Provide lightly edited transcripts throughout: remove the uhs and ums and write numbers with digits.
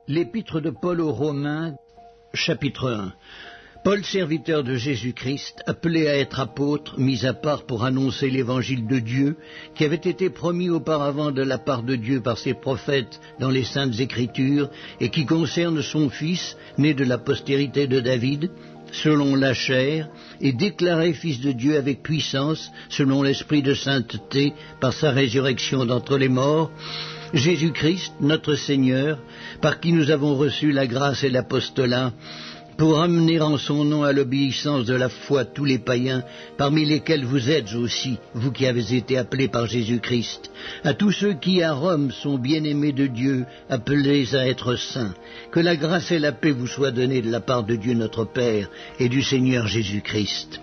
L'épître de Paul aux Romains, chapitre 1. Paul, serviteur de Jésus-Christ, appelé à être apôtre, mis à part pour annoncer l'évangile de Dieu, qui avait été promis auparavant de la part de Dieu par ses prophètes dans les Saintes Écritures, et qui concerne son Fils, né de la postérité de David, selon la chair, et déclaré Fils de Dieu avec puissance, selon l'esprit de sainteté, par sa résurrection d'entre les morts, Jésus-Christ, notre Seigneur, par qui nous avons reçu la grâce et l'apostolat, pour amener en son nom à l'obéissance de la foi tous les païens, parmi lesquels vous êtes aussi, vous qui avez été appelés par Jésus-Christ, à tous ceux qui à Rome sont bien-aimés de Dieu, appelés à être saints, que la grâce et la paix vous soient données de la part de Dieu notre Père et du Seigneur Jésus-Christ.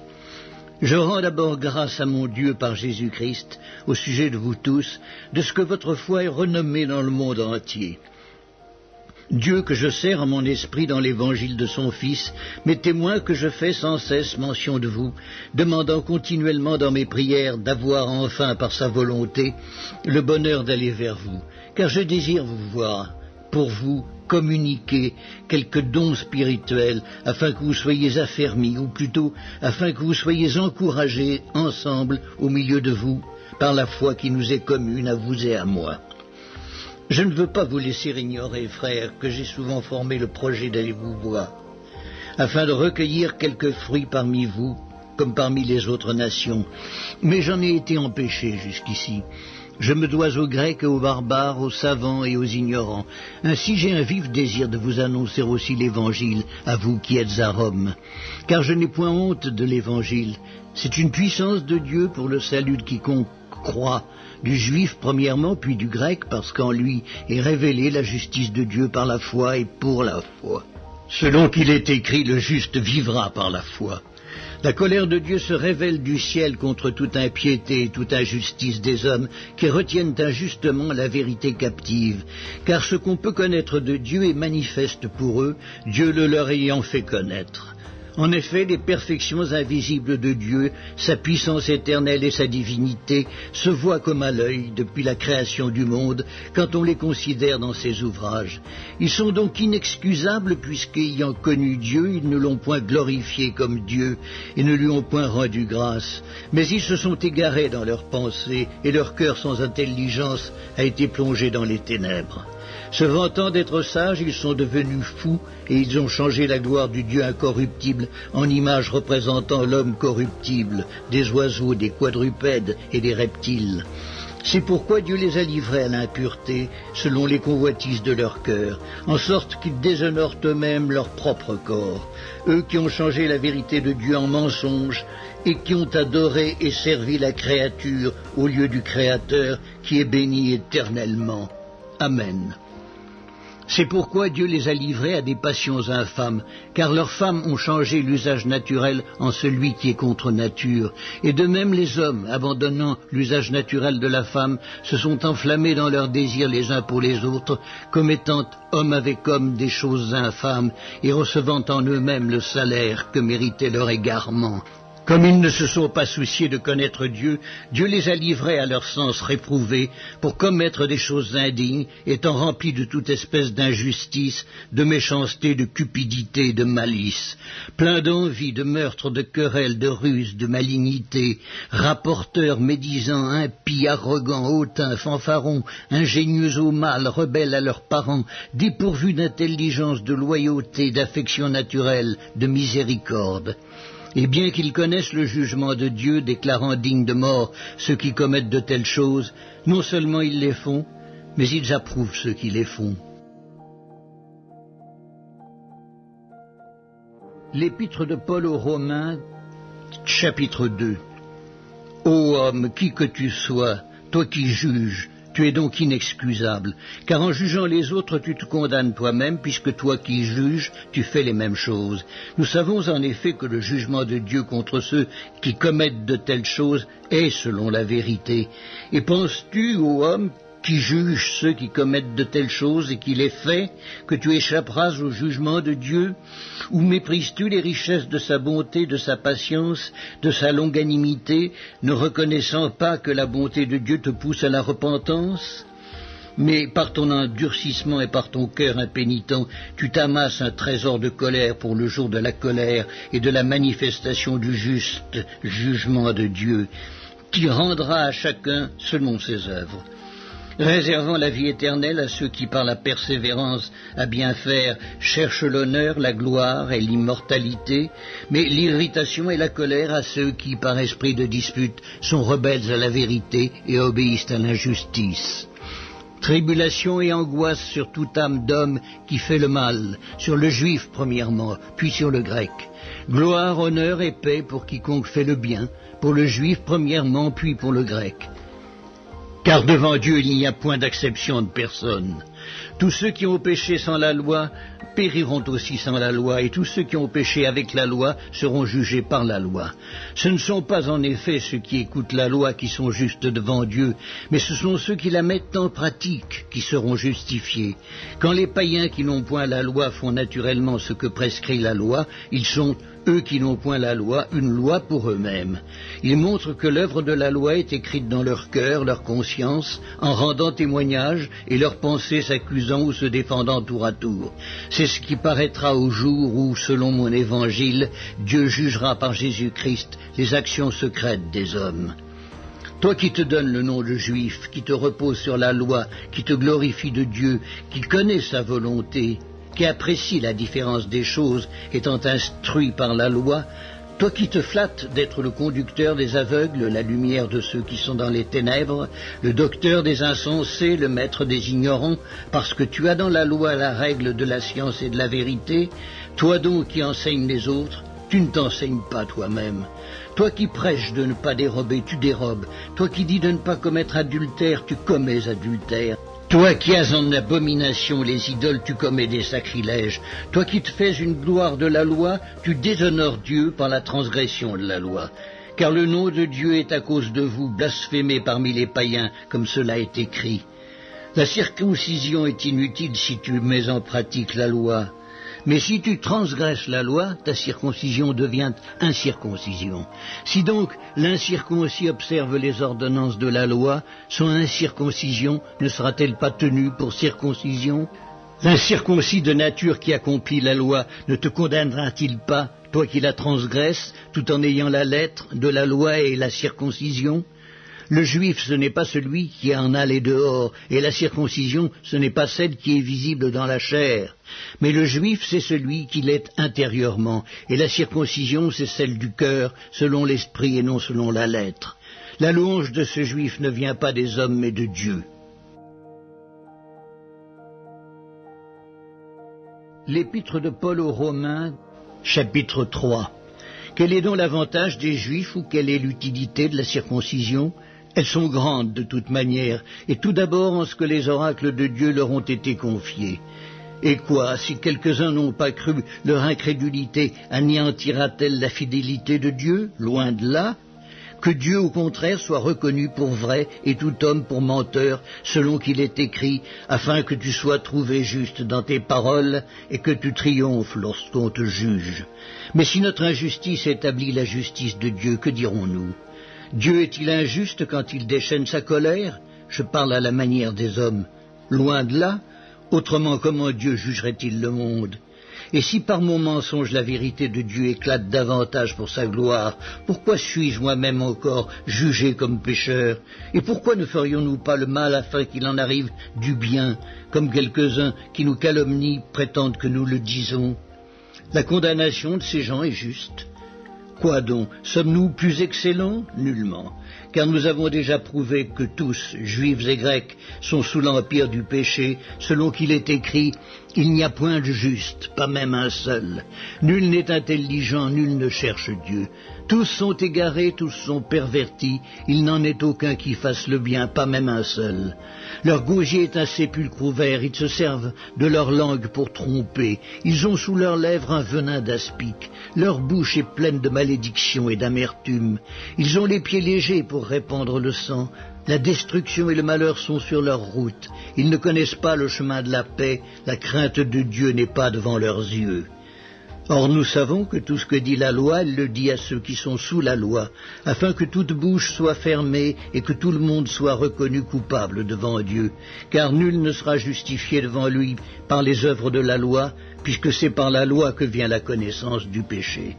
Je rends d'abord grâce à mon Dieu par Jésus-Christ, au sujet de vous tous, de ce que votre foi est renommée dans le monde entier. Dieu que je sers en mon esprit dans l'évangile de son Fils, m'est témoin que je fais sans cesse mention de vous, demandant continuellement dans mes prières d'avoir enfin par sa volonté le bonheur d'aller vers vous, car je désire vous voir, pour vous communiquer quelques dons spirituels, afin que vous soyez affermis, ou plutôt afin que vous soyez encouragés ensemble au milieu de vous, par la foi qui nous est commune à vous et à moi. Je ne veux pas vous laisser ignorer, frères, que j'ai souvent formé le projet d'aller vous voir, afin de recueillir quelques fruits parmi vous, comme parmi les autres nations. Mais j'en ai été empêché jusqu'ici. Je me dois aux Grecs et aux barbares, aux savants et aux ignorants. Ainsi j'ai un vif désir de vous annoncer aussi l'Évangile, à vous qui êtes à Rome. Car je n'ai point honte de l'Évangile. C'est une puissance de Dieu pour le salut de quiconque croit, du juif premièrement, puis du grec, parce qu'en lui est révélée la justice de Dieu par la foi et pour la foi. Selon qu'il est écrit, le juste vivra par la foi. La colère de Dieu se révèle du ciel contre toute impiété et toute injustice des hommes qui retiennent injustement la vérité captive, car ce qu'on peut connaître de Dieu est manifeste pour eux, Dieu le leur ayant fait connaître. En effet, les perfections invisibles de Dieu, sa puissance éternelle et sa divinité, se voient comme à l'œil depuis la création du monde, quand on les considère dans ses ouvrages. Ils sont donc inexcusables, puisqu'ayant connu Dieu, ils ne l'ont point glorifié comme Dieu, et ne lui ont point rendu grâce. Mais ils se sont égarés dans leurs pensées, et leur cœur sans intelligence a été plongé dans les ténèbres. Se vantant d'être sages, ils sont devenus fous, et ils ont changé la gloire du Dieu incorruptible en image représentant l'homme corruptible, des oiseaux, des quadrupèdes et des reptiles. C'est pourquoi Dieu les a livrés à l'impureté, selon les convoitises de leur cœur, en sorte qu'ils déshonorent eux-mêmes leur propre corps, eux qui ont changé la vérité de Dieu en mensonge, et qui ont adoré et servi la créature au lieu du Créateur, qui est béni éternellement. Amen. C'est pourquoi Dieu les a livrés à des passions infâmes, car leurs femmes ont changé l'usage naturel en celui qui est contre nature. Et de même les hommes, abandonnant l'usage naturel de la femme, se sont enflammés dans leurs désirs les uns pour les autres, commettant homme avec homme des choses infâmes, et recevant en eux-mêmes le salaire que méritait leur égarement. Comme ils ne se sont pas souciés de connaître Dieu, Dieu les a livrés à leur sens réprouvé pour commettre des choses indignes, étant remplis de toute espèce d'injustice, de méchanceté, de cupidité, de malice, pleins d'envie, de meurtre, de querelles, de ruse, de malignité, rapporteurs, médisants, impies, arrogants, hautains, fanfarons, ingénieux au mal, rebelles à leurs parents, dépourvus d'intelligence, de loyauté, d'affection naturelle, de miséricorde. Et bien qu'ils connaissent le jugement de Dieu, déclarant dignes de mort ceux qui commettent de telles choses, non seulement ils les font, mais ils approuvent ceux qui les font. L'épître de Paul aux Romains, chapitre 2. Ô homme, qui que tu sois, toi qui juges, tu es donc inexcusable, car en jugeant les autres, tu te condamnes toi-même, puisque toi qui juges, tu fais les mêmes choses. Nous savons en effet que le jugement de Dieu contre ceux qui commettent de telles choses est selon la vérité. Et penses-tu, ô homme, qui juge ceux qui commettent de telles choses et qui les fait, que tu échapperas au jugement de Dieu? Ou méprises-tu les richesses de sa bonté, de sa patience, de sa longanimité, ne reconnaissant pas que la bonté de Dieu te pousse à la repentance? Mais par ton endurcissement et par ton cœur impénitent, tu t'amasses un trésor de colère pour le jour de la colère et de la manifestation du juste jugement de Dieu, qui rendra à chacun selon ses œuvres, réservant la vie éternelle à ceux qui, par la persévérance à bien faire, cherchent l'honneur, la gloire et l'immortalité, mais l'irritation et la colère à ceux qui, par esprit de dispute, sont rebelles à la vérité et obéissent à l'injustice. Tribulation et angoisse sur toute âme d'homme qui fait le mal, sur le juif premièrement, puis sur le grec. Gloire, honneur et paix pour quiconque fait le bien, pour le juif premièrement, puis pour le grec. Car devant Dieu il n'y a point d'acception de personne. Tous ceux qui ont péché sans la loi périront aussi sans la loi, et tous ceux qui ont péché avec la loi seront jugés par la loi. Ce ne sont pas en effet ceux qui écoutent la loi qui sont justes devant Dieu, mais ce sont ceux qui la mettent en pratique qui seront justifiés. Quand les païens qui n'ont point la loi font naturellement ce que prescrit la loi, ils sont, eux qui n'ont point la loi, une loi pour eux-mêmes. Ils montrent que l'œuvre de la loi est écrite dans leur cœur, leur conscience, en rendant témoignage, et leurs pensées s'accusant ou se défendant tour à tour. C'est ce qui paraîtra au jour où, selon mon évangile, Dieu jugera par Jésus-Christ les actions secrètes des hommes. Toi qui te donnes le nom de juif, qui te repose sur la loi, qui te glorifie de Dieu, qui connais sa volonté, qui apprécie la différence des choses, étant instruit par la loi, toi qui te flattes d'être le conducteur des aveugles, la lumière de ceux qui sont dans les ténèbres, le docteur des insensés, le maître des ignorants, parce que tu as dans la loi la règle de la science et de la vérité, toi donc qui enseignes les autres, tu ne t'enseignes pas toi-même. Toi qui prêches de ne pas dérober, tu dérobes. Toi qui dis de ne pas commettre adultère, tu commets adultère. Toi qui as en abomination les idoles, tu commets des sacrilèges. Toi qui te fais une gloire de la loi, tu déshonores Dieu par la transgression de la loi. Car le nom de Dieu est à cause de vous blasphémé parmi les païens, comme cela est écrit. La circoncision est inutile si tu mets en pratique la loi. Mais si tu transgresses la loi, ta circoncision devient incirconcision. Si donc l'incirconcis observe les ordonnances de la loi, son incirconcision ne sera-t-elle pas tenue pour circoncision? L'incirconcis de nature qui accomplit la loi ne te condamnera-t-il pas, toi qui la transgresses, tout en ayant la lettre de la loi et la circoncision? Le juif, ce n'est pas celui qui en a les dehors, et la circoncision, ce n'est pas celle qui est visible dans la chair. Mais le juif, c'est celui qui l'est intérieurement, et la circoncision, c'est celle du cœur, selon l'esprit et non selon la lettre. La louange de ce juif ne vient pas des hommes, mais de Dieu. L'épître de Paul aux Romains, chapitre 3. Quel est donc l'avantage des Juifs ou quelle est l'utilité de la circoncision? Elles sont grandes de toute manière, et tout d'abord en ce que les oracles de Dieu leur ont été confiés. Et quoi, si quelques-uns n'ont pas cru, leur incrédulité anéantira-t-elle la fidélité de Dieu? Loin de là. Que Dieu, au contraire, soit reconnu pour vrai et tout homme pour menteur, selon qu'il est écrit, afin que tu sois trouvé juste dans tes paroles et que tu triomphes lorsqu'on te juge. Mais si notre injustice établit la justice de Dieu, que dirons-nous? Dieu est-il injuste quand il déchaîne sa colère? Je parle à la manière des hommes. Loin de là. Autrement, comment Dieu jugerait-il le monde? Et si par mon mensonge la vérité de Dieu éclate davantage pour sa gloire, pourquoi suis-je moi-même encore jugé comme pécheur? Et pourquoi ne ferions-nous pas le mal afin qu'il en arrive du bien, comme quelques-uns qui nous calomnient prétendent que nous le disons? La condamnation de ces gens est juste. Quoi donc? Sommes-nous plus excellents? Nullement. Car nous avons déjà prouvé que tous, juifs et grecs, sont sous l'empire du péché, selon qu'il est écrit « Il n'y a point de juste, pas même un seul. Nul n'est intelligent, nul ne cherche Dieu. Tous sont égarés, tous sont pervertis, il n'en est aucun qui fasse le bien, pas même un seul. Leur gosier est un sépulcre ouvert, ils se servent de leur langue pour tromper. Ils ont sous leurs lèvres un venin d'aspic. Leur bouche est pleine de malédiction et d'amertume. Ils ont les pieds légers pour répandre le sang. La destruction et le malheur sont sur leur route. Ils ne connaissent pas le chemin de la paix. La crainte de Dieu n'est pas devant leurs yeux. Or nous savons que tout ce que dit la loi, elle le dit à ceux qui sont sous la loi, afin que toute bouche soit fermée et que tout le monde soit reconnu coupable devant Dieu. Car nul ne sera justifié devant lui par les œuvres de la loi, puisque c'est par la loi que vient la connaissance du péché.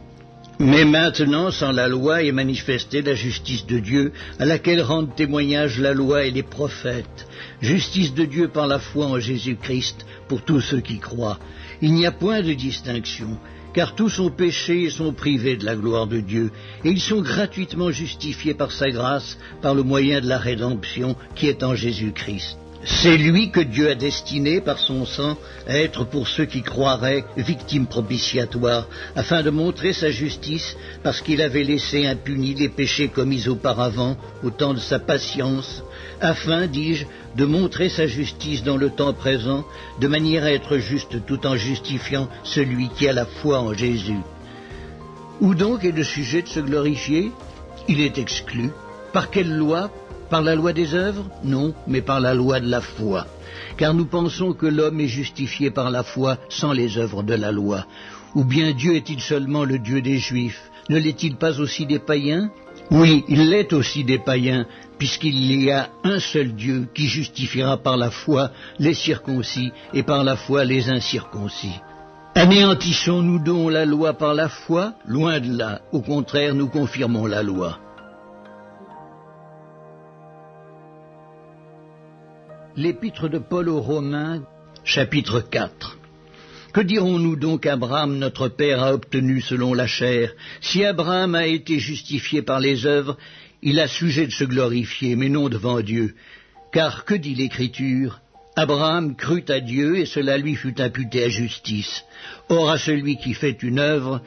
Mais maintenant, sans la loi est manifestée la justice de Dieu, à laquelle rendent témoignage la loi et les prophètes. Justice de Dieu par la foi en Jésus-Christ pour tous ceux qui croient. Il n'y a point de distinction, car tous ont péché et sont privés de la gloire de Dieu, et ils sont gratuitement justifiés par sa grâce, par le moyen de la rédemption qui est en Jésus-Christ. C'est lui que Dieu a destiné par son sang à être pour ceux qui croiraient victime propitiatoire, afin de montrer sa justice, parce qu'il avait laissé impunis les péchés commis auparavant au temps de sa patience, afin, dis-je, de montrer sa justice dans le temps présent, de manière à être juste tout en justifiant celui qui a la foi en Jésus. Où donc est le sujet de se glorifier? Il est exclu. Par quelle loi? Par la loi des œuvres? Non, mais par la loi de la foi. Car nous pensons que l'homme est justifié par la foi sans les œuvres de la loi. Ou bien Dieu est-il seulement le Dieu des Juifs? Ne l'est-il pas aussi des païens? Oui, il l'est aussi des païens, puisqu'il y a un seul Dieu qui justifiera par la foi les circoncis et par la foi les incirconcis. Anéantissons-nous donc la loi par la foi? Loin de là, au contraire, nous confirmons la loi. L'épître de Paul aux Romains, chapitre 4. Que dirons-nous donc qu'Abraham, notre père, a obtenu selon la chair? Si Abraham a été justifié par les œuvres, il a sujet de se glorifier, mais non devant Dieu. Car que dit l'Écriture? Abraham crut à Dieu, et cela lui fut imputé à justice. Or à celui qui fait une œuvre,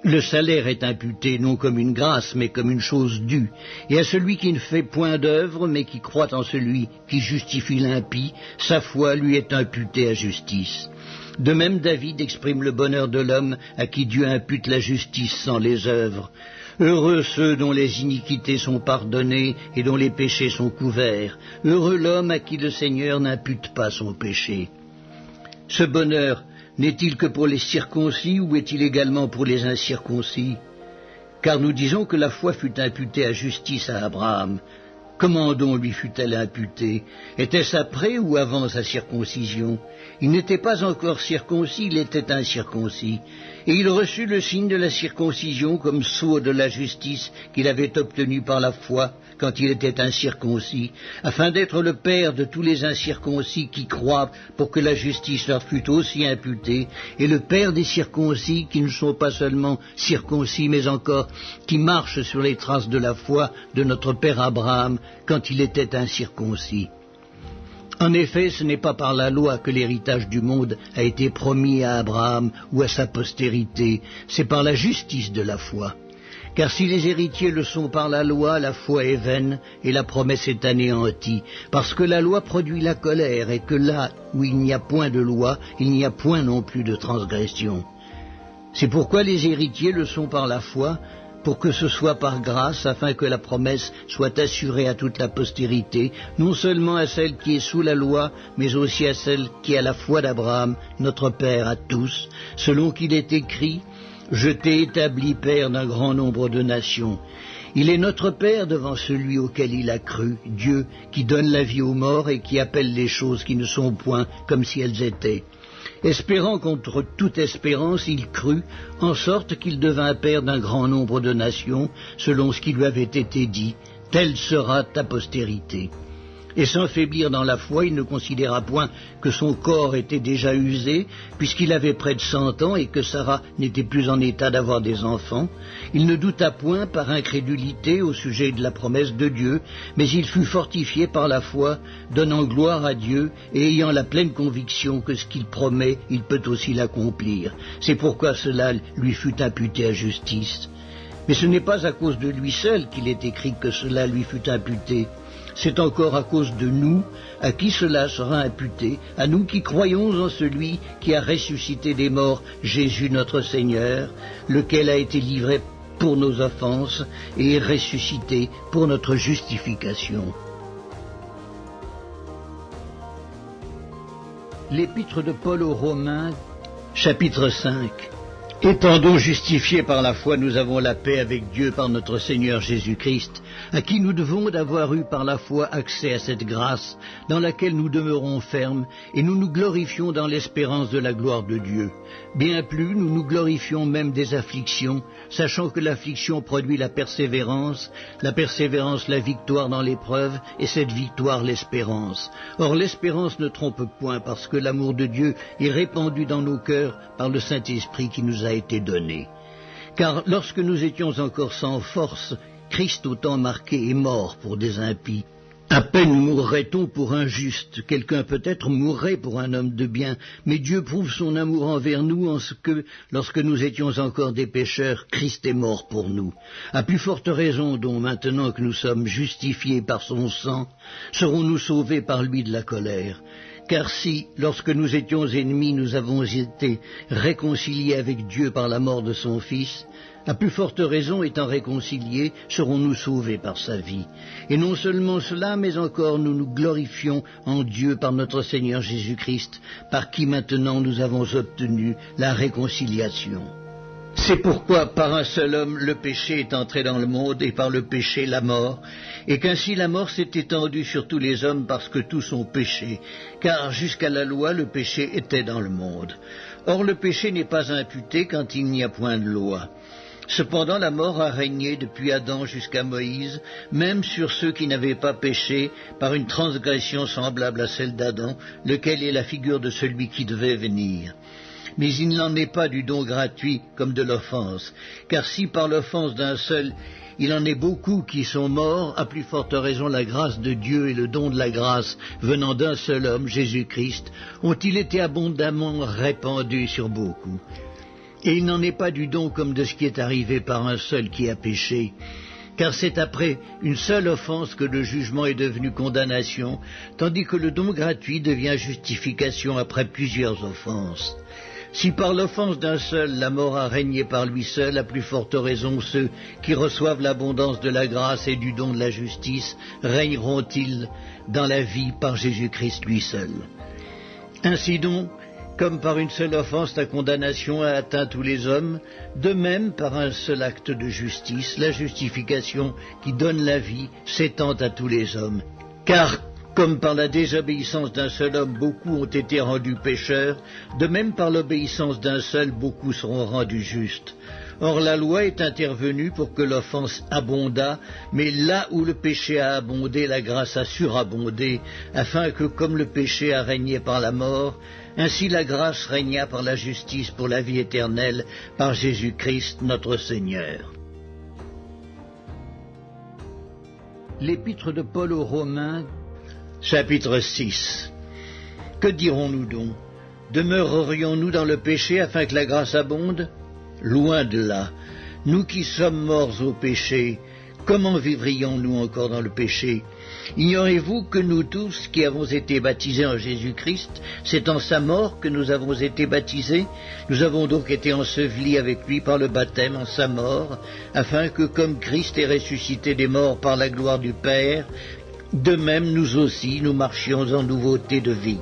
le salaire est imputé non comme une grâce, mais comme une chose due. Et à celui qui ne fait point d'œuvre, mais qui croit en celui qui justifie l'impie, sa foi lui est imputée à justice. De même, David exprime le bonheur de l'homme à qui Dieu impute la justice sans les œuvres. Heureux ceux dont les iniquités sont pardonnées et dont les péchés sont couverts. Heureux l'homme à qui le Seigneur n'impute pas son péché. Ce bonheur n'est-il que pour les circoncis ou est-il également pour les incirconcis? Car nous disons que la foi fut imputée à justice à Abraham. Comment donc lui fut-elle imputée? Était-ce après ou avant sa circoncision? Il n'était pas encore circoncis, il était incirconcis. Et il reçut le signe de la circoncision comme sceau de la justice qu'il avait obtenue par la foi quand il était incirconcis, afin d'être le père de tous les incirconcis qui croient pour que la justice leur fût aussi imputée, et le père des circoncis qui ne sont pas seulement circoncis, mais encore qui marchent sur les traces de la foi de notre père Abraham quand il était incirconcis. En effet, ce n'est pas par la loi que l'héritage du monde a été promis à Abraham ou à sa postérité, c'est par la justice de la foi. Car si les héritiers le sont par la loi est vaine et la promesse est anéantie, parce que la loi produit la colère et que là où il n'y a point de loi, il n'y a point non plus de transgression. C'est pourquoi les héritiers le sont par la foi, pour que ce soit par grâce, afin que la promesse soit assurée à toute la postérité, non seulement à celle qui est sous la loi, mais aussi à celle qui a la foi d'Abraham, notre Père à tous, selon qu'il est écrit « Je t'ai établi Père d'un grand nombre de nations ». Il est notre Père devant celui auquel il a cru, Dieu, qui donne la vie aux morts et qui appelle les choses qui ne sont point comme si elles étaient. Espérant contre toute espérance, il crut, en sorte qu'il devint père d'un grand nombre de nations, selon ce qui lui avait été dit, « Telle sera ta postérité ». Et sans faiblir dans la foi, il ne considéra point que son corps était déjà usé, puisqu'il avait près de 100 ans et que Sarah n'était plus en état d'avoir des enfants. Il ne douta point par incrédulité au sujet de la promesse de Dieu, mais il fut fortifié par la foi, donnant gloire à Dieu et ayant la pleine conviction que ce qu'il promet, il peut aussi l'accomplir. C'est pourquoi cela lui fut imputé à justice. Mais ce n'est pas à cause de lui seul qu'il est écrit que cela lui fut imputé. C'est encore à cause de nous, à qui cela sera imputé, à nous qui croyons en celui qui a ressuscité des morts, Jésus notre Seigneur, lequel a été livré pour nos offenses et est ressuscité pour notre justification. L'épître de Paul aux Romains, chapitre 5. Étant donc justifiés par la foi, nous avons la paix avec Dieu par notre Seigneur Jésus-Christ, à qui nous devons d'avoir eu par la foi accès à cette grâce, dans laquelle nous demeurons fermes, et nous nous glorifions dans l'espérance de la gloire de Dieu. Bien plus, nous nous glorifions même des afflictions, sachant que l'affliction produit la persévérance la victoire dans l'épreuve, et cette victoire l'espérance. Or l'espérance ne trompe point, parce que l'amour de Dieu est répandu dans nos cœurs par le Saint-Esprit qui nous a été donné. Car lorsque nous étions encore sans force, Christ au temps marqué est mort pour des impies. À peine mourrait-on pour un juste, quelqu'un peut-être mourrait pour un homme de bien, mais Dieu prouve son amour envers nous en ce que, lorsque nous étions encore des pécheurs, Christ est mort pour nous. À plus forte raison donc, maintenant que nous sommes justifiés par son sang, serons-nous sauvés par lui de la colère. Car si, lorsque nous étions ennemis, nous avons été réconciliés avec Dieu par la mort de son Fils, à plus forte raison, étant réconciliés, serons-nous sauvés par sa vie. Et non seulement cela, mais encore nous nous glorifions en Dieu par notre Seigneur Jésus-Christ, par qui maintenant nous avons obtenu la réconciliation. C'est pourquoi, par un seul homme, le péché est entré dans le monde, et par le péché, la mort, et qu'ainsi la mort s'est étendue sur tous les hommes parce que tous ont péché, car jusqu'à la loi, le péché était dans le monde. Or, le péché n'est pas imputé quand il n'y a point de loi. Cependant, la mort a régné depuis Adam jusqu'à Moïse, même sur ceux qui n'avaient pas péché, par une transgression semblable à celle d'Adam, lequel est la figure de celui qui devait venir. Mais il n'en est pas du don gratuit comme de l'offense, car si par l'offense d'un seul, il en est beaucoup qui sont morts, à plus forte raison la grâce de Dieu et le don de la grâce venant d'un seul homme, Jésus-Christ, ont-ils été abondamment répandus sur beaucoup. Et il n'en est pas du don comme de ce qui est arrivé par un seul qui a péché, car c'est après une seule offense que le jugement est devenu condamnation, tandis que le don gratuit devient justification après plusieurs offenses. Si par l'offense d'un seul, la mort a régné par lui seul, à plus forte raison ceux qui reçoivent l'abondance de la grâce et du don de la justice régneront-ils dans la vie par Jésus-Christ lui seul. Ainsi donc, comme par une seule offense la condamnation a atteint tous les hommes, de même par un seul acte de justice, la justification qui donne la vie s'étend à tous les hommes. Car, comme par la désobéissance d'un seul homme, beaucoup ont été rendus pécheurs, de même par l'obéissance d'un seul, beaucoup seront rendus justes. Or la loi est intervenue pour que l'offense abondât, mais là où le péché a abondé, la grâce a surabondé, afin que, comme le péché a régné par la mort, ainsi la grâce régna par la justice pour la vie éternelle, par Jésus-Christ notre Seigneur. L'épître de Paul aux Romains, chapitre 6. Que dirons-nous donc? Demeurerions-nous dans le péché afin que la grâce abonde? Loin de là. Nous qui sommes morts au péché, comment vivrions-nous encore dans le péché? Ignorez-vous que nous tous qui avons été baptisés en Jésus-Christ, c'est en sa mort que nous avons été baptisés? Nous avons donc été ensevelis avec lui par le baptême en sa mort, afin que comme Christ est ressuscité des morts par la gloire du Père, de même nous aussi nous marchions en nouveauté de vie.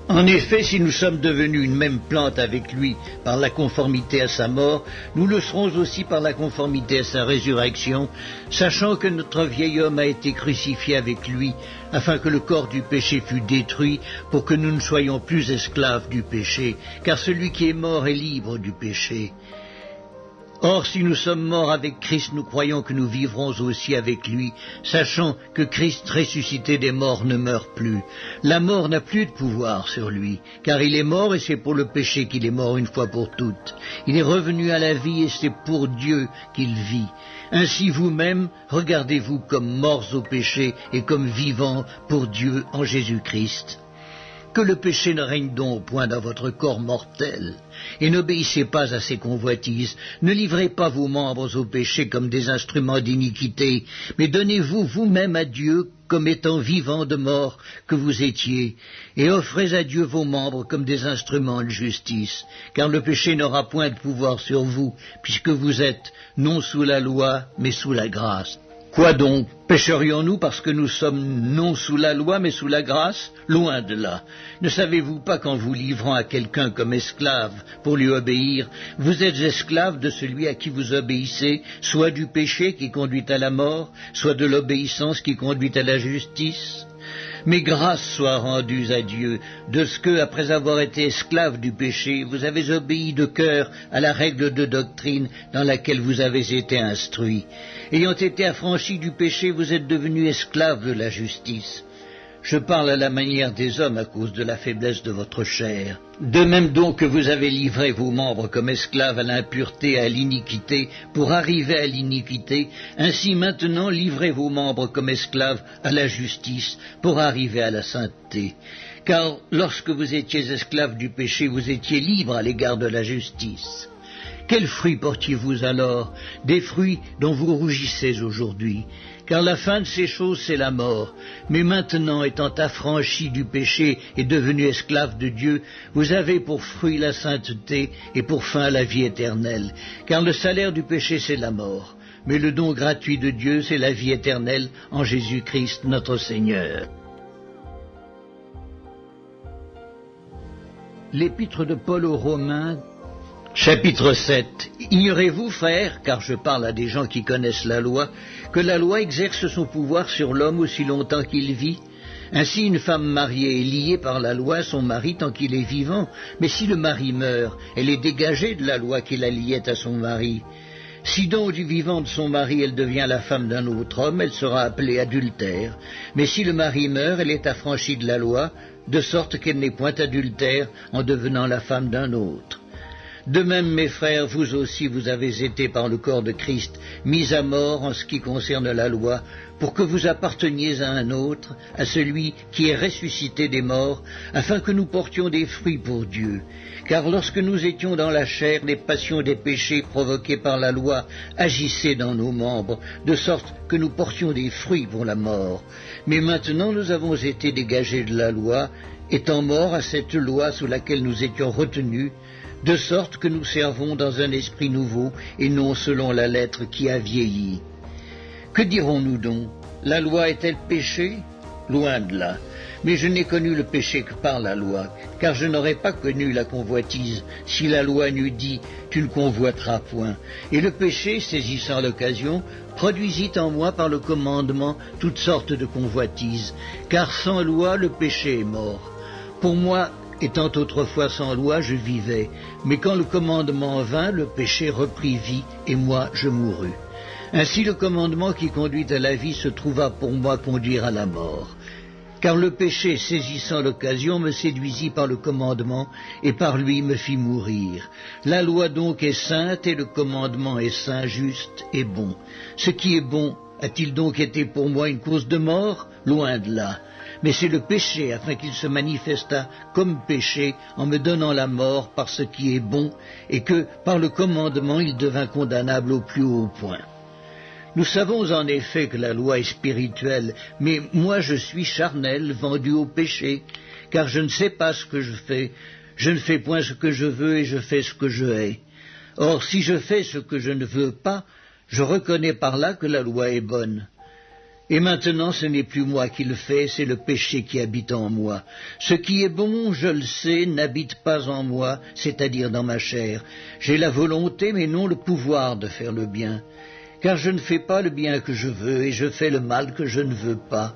En effet, si nous sommes devenus une même plante avec lui par la conformité à sa mort, nous le serons aussi par la conformité à sa résurrection, sachant que notre vieil homme a été crucifié avec lui, afin que le corps du péché fût détruit, pour que nous ne soyons plus esclaves du péché, car celui qui est mort est libre du péché. Or, si nous sommes morts avec Christ, nous croyons que nous vivrons aussi avec lui, sachant que Christ ressuscité des morts ne meurt plus. La mort n'a plus de pouvoir sur lui, car il est mort et c'est pour le péché qu'il est mort une fois pour toutes. Il est revenu à la vie et c'est pour Dieu qu'il vit. Ainsi vous-même, regardez-vous comme morts au péché et comme vivants pour Dieu en Jésus-Christ. Que le péché ne règne donc point dans votre corps mortel, et n'obéissez pas à ses convoitises, ne livrez pas vos membres au péché comme des instruments d'iniquité, mais donnez-vous vous-même à Dieu comme étant vivants de mort que vous étiez, et offrez à Dieu vos membres comme des instruments de justice, car le péché n'aura point de pouvoir sur vous, puisque vous êtes non sous la loi, mais sous la grâce. Quoi donc? Pécherions-nous parce que nous sommes non sous la loi mais sous la grâce? Loin de là. Ne savez-vous pas qu'en vous livrant à quelqu'un comme esclave pour lui obéir, vous êtes esclave de celui à qui vous obéissez, soit du péché qui conduit à la mort, soit de l'obéissance qui conduit à la justice? Mais grâce soit rendue à Dieu de ce que, après avoir été esclave du péché, vous avez obéi de cœur à la règle de doctrine dans laquelle vous avez été instruits. Ayant été affranchis du péché, vous êtes devenus esclaves de la justice. Je parle à la manière des hommes à cause de la faiblesse de votre chair. De même donc que vous avez livré vos membres comme esclaves à l'impureté et à l'iniquité pour arriver à l'iniquité, ainsi maintenant livrez vos membres comme esclaves à la justice pour arriver à la sainteté. Car lorsque vous étiez esclaves du péché, vous étiez libres à l'égard de la justice. Quels fruits portiez-vous alors? Des fruits dont vous rougissez aujourd'hui. Car la fin de ces choses, c'est la mort. Mais maintenant, étant affranchis du péché et devenus esclaves de Dieu, vous avez pour fruit la sainteté et pour fin la vie éternelle. Car le salaire du péché, c'est la mort. Mais le don gratuit de Dieu, c'est la vie éternelle en Jésus-Christ notre Seigneur. L'épître de Paul aux Romains, chapitre 7. Ignorez-vous, frères, car je parle à des gens qui connaissent la loi, que la loi exerce son pouvoir sur l'homme aussi longtemps qu'il vit? Ainsi, une femme mariée est liée par la loi à son mari tant qu'il est vivant, mais si le mari meurt, elle est dégagée de la loi qui la liait à son mari. Si donc du vivant de son mari elle devient la femme d'un autre homme, elle sera appelée adultère. Mais si le mari meurt, elle est affranchie de la loi, de sorte qu'elle n'est point adultère en devenant la femme d'un autre. De même, mes frères, vous aussi, vous avez été par le corps de Christ mis à mort en ce qui concerne la loi, pour que vous apparteniez à un autre, à celui qui est ressuscité des morts, afin que nous portions des fruits pour Dieu. Car lorsque nous étions dans la chair, les passions des péchés provoqués par la loi agissaient dans nos membres, de sorte que nous portions des fruits pour la mort. Mais maintenant nous avons été dégagés de la loi, étant morts à cette loi sous laquelle nous étions retenus, de sorte que nous servons dans un esprit nouveau et non selon la lettre qui a vieilli. Que dirons-nous donc? La loi est-elle péché? Loin de là. Mais je n'ai connu le péché que par la loi, car je n'aurais pas connu la convoitise si la loi n'eût dit « tu ne convoiteras point ». Et le péché, saisissant l'occasion, produisit en moi par le commandement toutes sortes de convoitises, car sans loi le péché est mort. Pour moi, étant autrefois sans loi, je vivais, mais quand le commandement vint, le péché reprit vie, et moi je mourus. Ainsi le commandement qui conduit à la vie se trouva pour moi conduire à la mort. Car le péché, saisissant l'occasion, me séduisit par le commandement, et par lui me fit mourir. La loi donc est sainte, et le commandement est saint, juste et bon. Ce qui est bon, a-t-il donc été pour moi une cause de mort? Loin de là. Mais c'est le péché, afin qu'il se manifestât comme péché, en me donnant la mort par ce qui est bon, et que, par le commandement, il devint condamnable au plus haut point. Nous savons en effet que la loi est spirituelle, mais moi je suis charnel, vendu au péché, car je ne sais pas ce que je fais. Je ne fais point ce que je veux, et je fais ce que je hais. Or, si je fais ce que je ne veux pas, je reconnais par là que la loi est bonne. Et maintenant, ce n'est plus moi qui le fais, c'est le péché qui habite en moi. Ce qui est bon, je le sais, n'habite pas en moi, c'est-à-dire dans ma chair. J'ai la volonté, mais non le pouvoir de faire le bien. Car je ne fais pas le bien que je veux, et je fais le mal que je ne veux pas.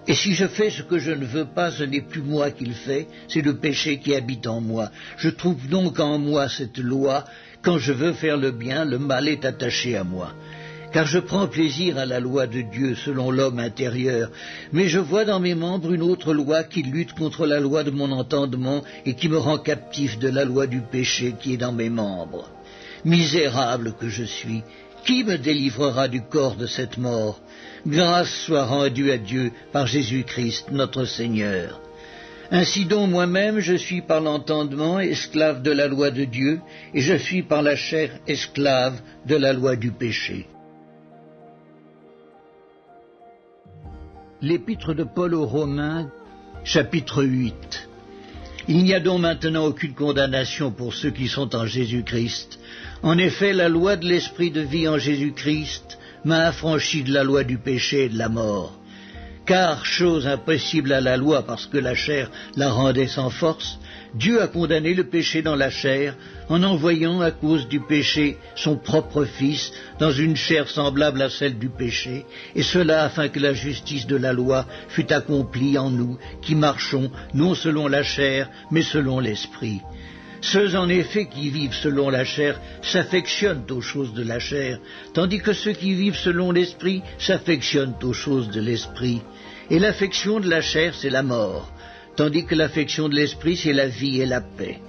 Et si je fais ce que je ne veux pas, ce n'est plus moi qui le fais, c'est le péché qui habite en moi. Je trouve donc en moi cette loi, quand je veux faire le bien, le mal est attaché à moi. Car je prends plaisir à la loi de Dieu selon l'homme intérieur, mais je vois dans mes membres une autre loi qui lutte contre la loi de mon entendement et qui me rend captif de la loi du péché qui est dans mes membres. Misérable que je suis, qui me délivrera du corps de cette mort? Grâce soit rendue à Dieu par Jésus-Christ notre Seigneur. Ainsi donc moi-même je suis par l'entendement esclave de la loi de Dieu, et je suis par la chair esclave de la loi du péché. L'épître de Paul aux Romains, chapitre 8. Il n'y a donc maintenant aucune condamnation pour ceux qui sont en Jésus-Christ. En effet, la loi de l'esprit de vie en Jésus-Christ m'a affranchi de la loi du péché et de la mort. Car, chose impossible à la loi parce que la chair la rendait sans force, Dieu a condamné le péché dans la chair en envoyant à cause du péché son propre Fils dans une chair semblable à celle du péché, et cela afin que la justice de la loi fût accomplie en nous qui marchons non selon la chair mais selon l'Esprit. Ceux en effet qui vivent selon la chair s'affectionnent aux choses de la chair, tandis que ceux qui vivent selon l'Esprit s'affectionnent aux choses de l'Esprit. Et l'affection de la chair, c'est la mort, tandis que l'affection de l'Esprit, c'est la vie et la paix.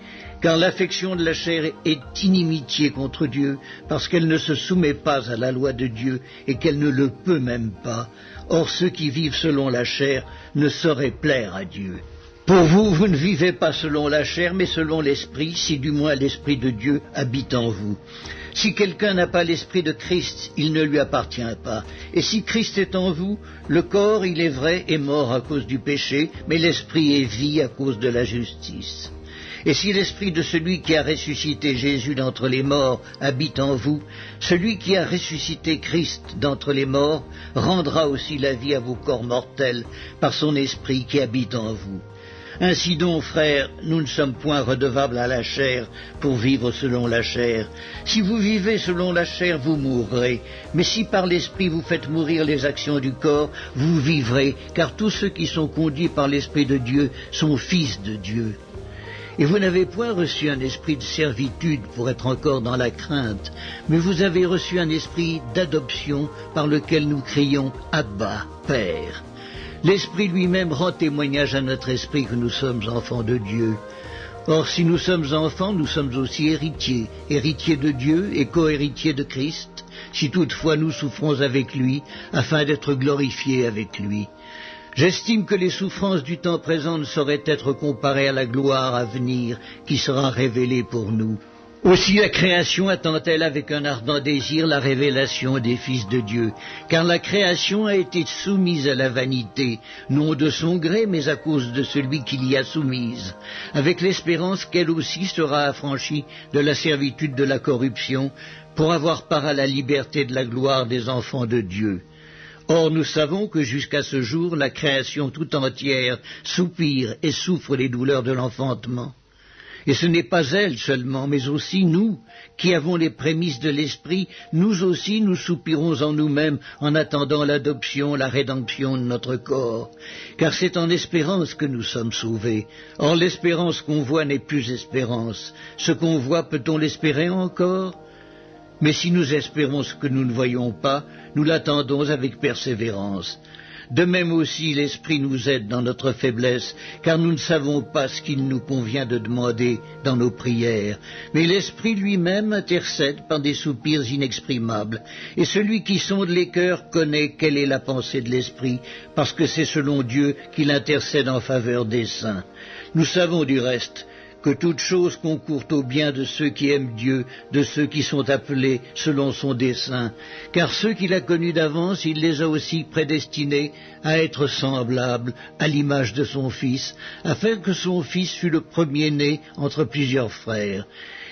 Car l'affection de la chair est inimitié contre Dieu, parce qu'elle ne se soumet pas à la loi de Dieu et qu'elle ne le peut même pas. Or ceux qui vivent selon la chair ne sauraient plaire à Dieu. Pour vous, vous ne vivez pas selon la chair, mais selon l'Esprit, si du moins l'Esprit de Dieu habite en vous. Si quelqu'un n'a pas l'Esprit de Christ, il ne lui appartient pas. Et si Christ est en vous, le corps, il est vrai, est mort à cause du péché, mais l'Esprit est vie à cause de la justice. Et si l'Esprit de celui qui a ressuscité Jésus d'entre les morts habite en vous, celui qui a ressuscité Christ d'entre les morts rendra aussi la vie à vos corps mortels par son Esprit qui habite en vous. Ainsi donc, frères, nous ne sommes point redevables à la chair pour vivre selon la chair. Si vous vivez selon la chair, vous mourrez. Mais si par l'Esprit vous faites mourir les actions du corps, vous vivrez, car tous ceux qui sont conduits par l'Esprit de Dieu sont fils de Dieu. Et vous n'avez point reçu un esprit de servitude pour être encore dans la crainte, mais vous avez reçu un esprit d'adoption par lequel nous crions « Abba, Père ». L'Esprit lui-même rend témoignage à notre esprit que nous sommes enfants de Dieu. Or, si nous sommes enfants, nous sommes aussi héritiers, héritiers de Dieu et co-héritiers de Christ, si toutefois nous souffrons avec lui, afin d'être glorifiés avec lui. J'estime que les souffrances du temps présent ne sauraient être comparées à la gloire à venir qui sera révélée pour nous. Aussi la création attend-elle avec un ardent désir la révélation des fils de Dieu, car la création a été soumise à la vanité, non de son gré, mais à cause de celui qui l'y a soumise, avec l'espérance qu'elle aussi sera affranchie de la servitude de la corruption, pour avoir part à la liberté de la gloire des enfants de Dieu. Or, nous savons que jusqu'à ce jour, la création tout entière soupire et souffre les douleurs de l'enfantement. Et ce n'est pas elle seulement, mais aussi nous, qui avons les prémices de l'Esprit, nous aussi nous soupirons en nous-mêmes en attendant l'adoption, la rédemption de notre corps. Car c'est en espérance que nous sommes sauvés. Or l'espérance qu'on voit n'est plus espérance. Ce qu'on voit, peut-on l'espérer encore ? Mais si nous espérons ce que nous ne voyons pas, nous l'attendons avec persévérance. De même aussi, l'Esprit nous aide dans notre faiblesse, car nous ne savons pas ce qu'il nous convient de demander dans nos prières. Mais l'Esprit lui-même intercède par des soupirs inexprimables, et celui qui sonde les cœurs connaît quelle est la pensée de l'Esprit, parce que c'est selon Dieu qu'il intercède en faveur des saints. Nous savons du reste que toute chose concourt au bien de ceux qui aiment Dieu, de ceux qui sont appelés selon son dessein. Car ceux qu'il a connus d'avance, il les a aussi prédestinés à être semblables à l'image de son Fils, afin que son Fils fût le premier-né entre plusieurs frères.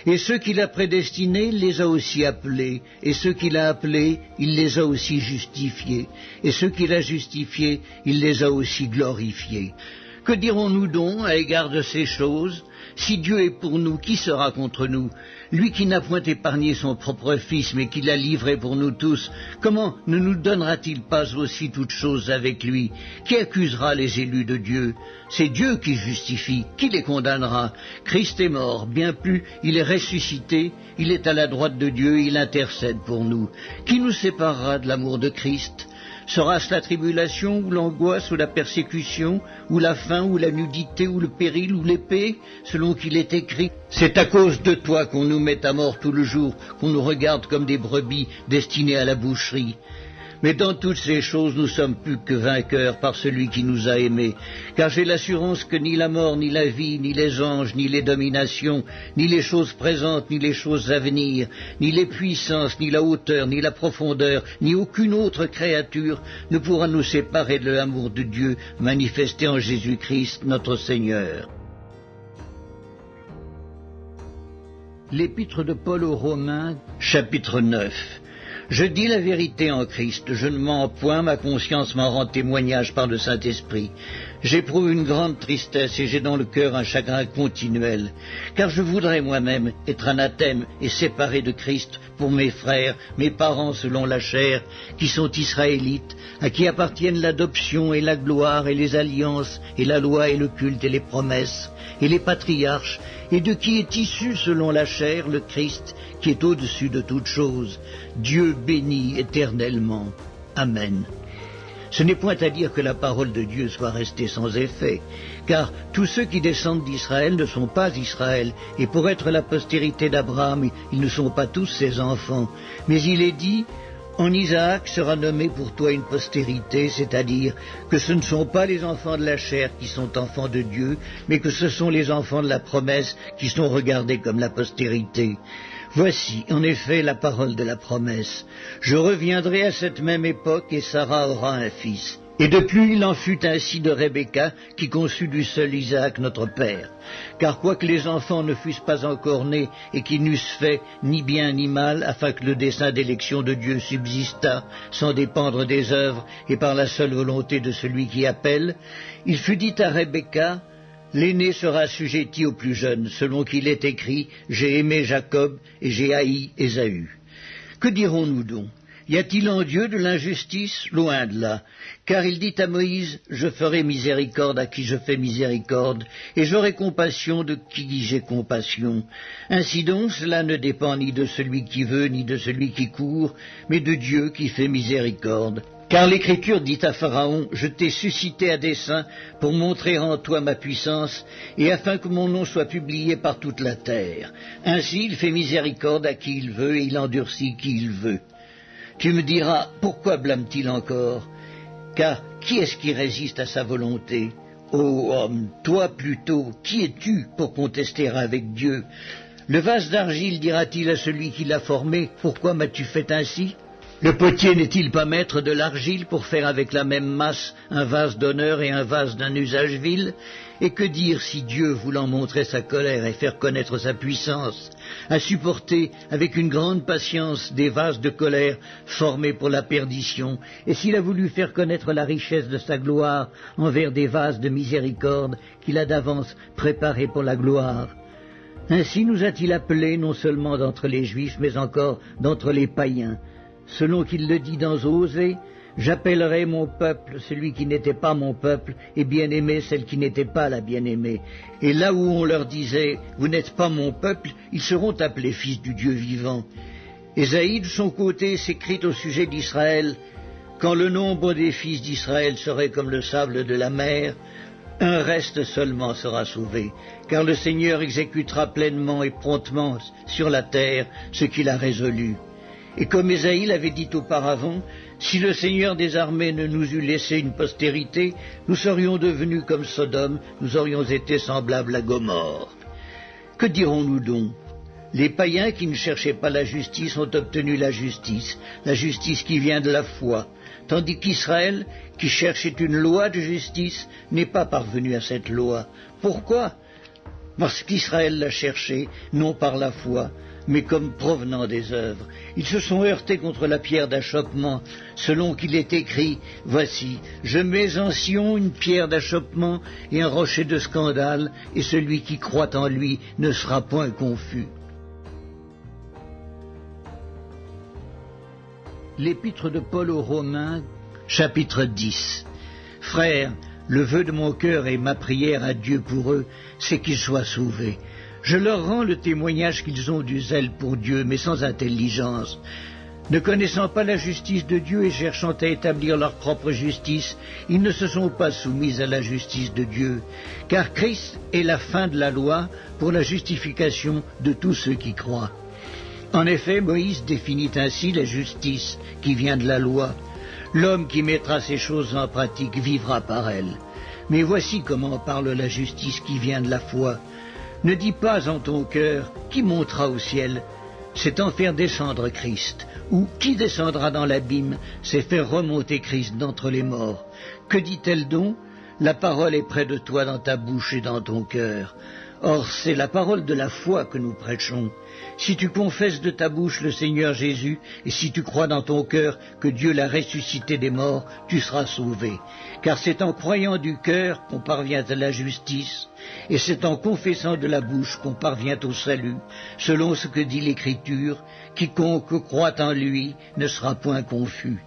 Et ceux qu'il a prédestinés, il les a aussi appelés, et ceux qu'il a appelés, il les a aussi justifiés, et ceux qu'il a justifiés, il les a aussi glorifiés. Que dirons-nous donc à l'égard de ces choses ? Si Dieu est pour nous, qui sera contre nous ? Lui qui n'a point épargné son propre Fils, mais qui l'a livré pour nous tous, comment ne nous donnera-t-il pas aussi toutes choses avec lui ? Qui accusera les élus de Dieu ? C'est Dieu qui justifie. Qui les condamnera ? Christ est mort, bien plus, il est ressuscité, il est à la droite de Dieu, il intercède pour nous. Qui nous séparera de l'amour de Christ ? Sera-ce la tribulation, ou l'angoisse, ou la persécution, ou la faim, ou la nudité, ou le péril, ou l'épée, selon qu'il est écrit ? C'est à cause de toi qu'on nous met à mort tout le jour, qu'on nous regarde comme des brebis destinées à la boucherie. Mais dans toutes ces choses, nous sommes plus que vainqueurs par celui qui nous a aimés. Car j'ai l'assurance que ni la mort, ni la vie, ni les anges, ni les dominations, ni les choses présentes, ni les choses à venir, ni les puissances, ni la hauteur, ni la profondeur, ni aucune autre créature ne pourra nous séparer de l'amour de Dieu manifesté en Jésus-Christ, notre Seigneur. L'Épître de Paul aux Romains, chapitre 9. Je dis la vérité en Christ, je ne mens point, ma conscience m'en rend témoignage par le Saint-Esprit. J'éprouve une grande tristesse et j'ai dans le cœur un chagrin continuel, car je voudrais moi-même être anathème et séparé de Christ pour mes frères, mes parents selon la chair, qui sont israélites, à qui appartiennent l'adoption et la gloire et les alliances et la loi et le culte et les promesses et les patriarches, et de qui est issu selon la chair le Christ, qui est au-dessus de toutes choses, Dieu béni éternellement. Amen. Ce n'est point à dire que la parole de Dieu soit restée sans effet, car tous ceux qui descendent d'Israël ne sont pas Israël, et pour être la postérité d'Abraham, ils ne sont pas tous ses enfants. Mais il est dit, en Isaac sera nommé pour toi une postérité, c'est-à-dire que ce ne sont pas les enfants de la chair qui sont enfants de Dieu, mais que ce sont les enfants de la promesse qui sont regardés comme la postérité. Voici, en effet, la parole de la promesse. Je reviendrai à cette même époque et Sarah aura un fils. Et depuis, il en fut ainsi de Rebecca, qui conçut du seul Isaac notre père. Car quoique les enfants ne fussent pas encore nés et qu'ils n'eussent fait ni bien ni mal, afin que le dessein d'élection de Dieu subsistât, sans dépendre des œuvres et par la seule volonté de celui qui appelle, il fut dit à Rebecca, l'aîné sera assujetti au plus jeune, selon qu'il est écrit, j'ai aimé Jacob et j'ai haï Ésaü. Que dirons-nous donc? Y a-t-il en Dieu de l'injustice? Loin de là. Car il dit à Moïse, je ferai miséricorde à qui je fais miséricorde, et j'aurai compassion de qui j'ai compassion. Ainsi donc, cela ne dépend ni de celui qui veut, ni de celui qui court, mais de Dieu qui fait miséricorde. Car l'Écriture dit à Pharaon, je t'ai suscité à dessein pour montrer en toi ma puissance, et afin que mon nom soit publié par toute la terre. Ainsi il fait miséricorde à qui il veut, et il endurcit qui il veut. Tu me diras, pourquoi blâme-t-il encore? Car qui est-ce qui résiste à sa volonté? Ô homme, toi plutôt, qui es-tu pour contester avec Dieu? Le vase d'argile dira-t-il à celui qui l'a formé, pourquoi m'as-tu fait ainsi? Le potier n'est-il pas maître de l'argile pour faire avec la même masse un vase d'honneur et un vase d'un usage vil? Et que dire si Dieu, voulant montrer sa colère et faire connaître sa puissance, a supporté avec une grande patience des vases de colère formés pour la perdition, et s'il a voulu faire connaître la richesse de sa gloire envers des vases de miséricorde qu'il a d'avance préparés pour la gloire? Ainsi nous a-t-il appelés non seulement d'entre les Juifs, mais encore d'entre les païens, selon qu'il le dit dans Osée, j'appellerai mon peuple celui qui n'était pas mon peuple, et bien-aimé celle qui n'était pas la bien-aimée. Et là où on leur disait, vous n'êtes pas mon peuple, ils seront appelés fils du Dieu vivant. Ésaïe, de son côté, s'écrit au sujet d'Israël, quand le nombre des fils d'Israël serait comme le sable de la mer, un reste seulement sera sauvé, car le Seigneur exécutera pleinement et promptement sur la terre ce qu'il a résolu. Et comme Ésaïe l'avait dit auparavant, si le Seigneur des armées ne nous eût laissé une postérité, nous serions devenus comme Sodome, nous aurions été semblables à Gomorrhe. Que dirons-nous donc? Les païens qui ne cherchaient pas la justice ont obtenu la justice qui vient de la foi, tandis qu'Israël, qui cherchait une loi de justice, n'est pas parvenu à cette loi. Pourquoi? Parce qu'Israël l'a cherchée, non par la foi, mais comme provenant des œuvres. Ils se sont heurtés contre la pierre d'achoppement, selon qu'il est écrit, voici, je mets en Sion une pierre d'achoppement et un rocher de scandale, et celui qui croit en lui ne sera point confus. L'épître de Paul aux Romains, chapitre 10. Frères, le vœu de mon cœur et ma prière à Dieu pour eux, c'est qu'ils soient sauvés. Je leur rends le témoignage qu'ils ont du zèle pour Dieu, mais sans intelligence. Ne connaissant pas la justice de Dieu et cherchant à établir leur propre justice, ils ne se sont pas soumis à la justice de Dieu. Car Christ est la fin de la loi pour la justification de tous ceux qui croient. En effet, Moïse définit ainsi la justice qui vient de la loi. L'homme qui mettra ces choses en pratique vivra par elles. Mais voici comment parle la justice qui vient de la foi. Ne dis pas en ton cœur, qui montera au ciel? C'est en faire descendre Christ. Ou qui descendra dans l'abîme? C'est faire remonter Christ d'entre les morts. Que dit-elle donc? La parole est près de toi dans ta bouche et dans ton cœur. Or, c'est la parole de la foi que nous prêchons. Si tu confesses de ta bouche le Seigneur Jésus, et si tu crois dans ton cœur que Dieu l'a ressuscité des morts, tu seras sauvé. Car c'est en croyant du cœur qu'on parvient à la justice, et c'est en confessant de la bouche qu'on parvient au salut, selon ce que dit l'Écriture, quiconque croit en lui ne sera point confus.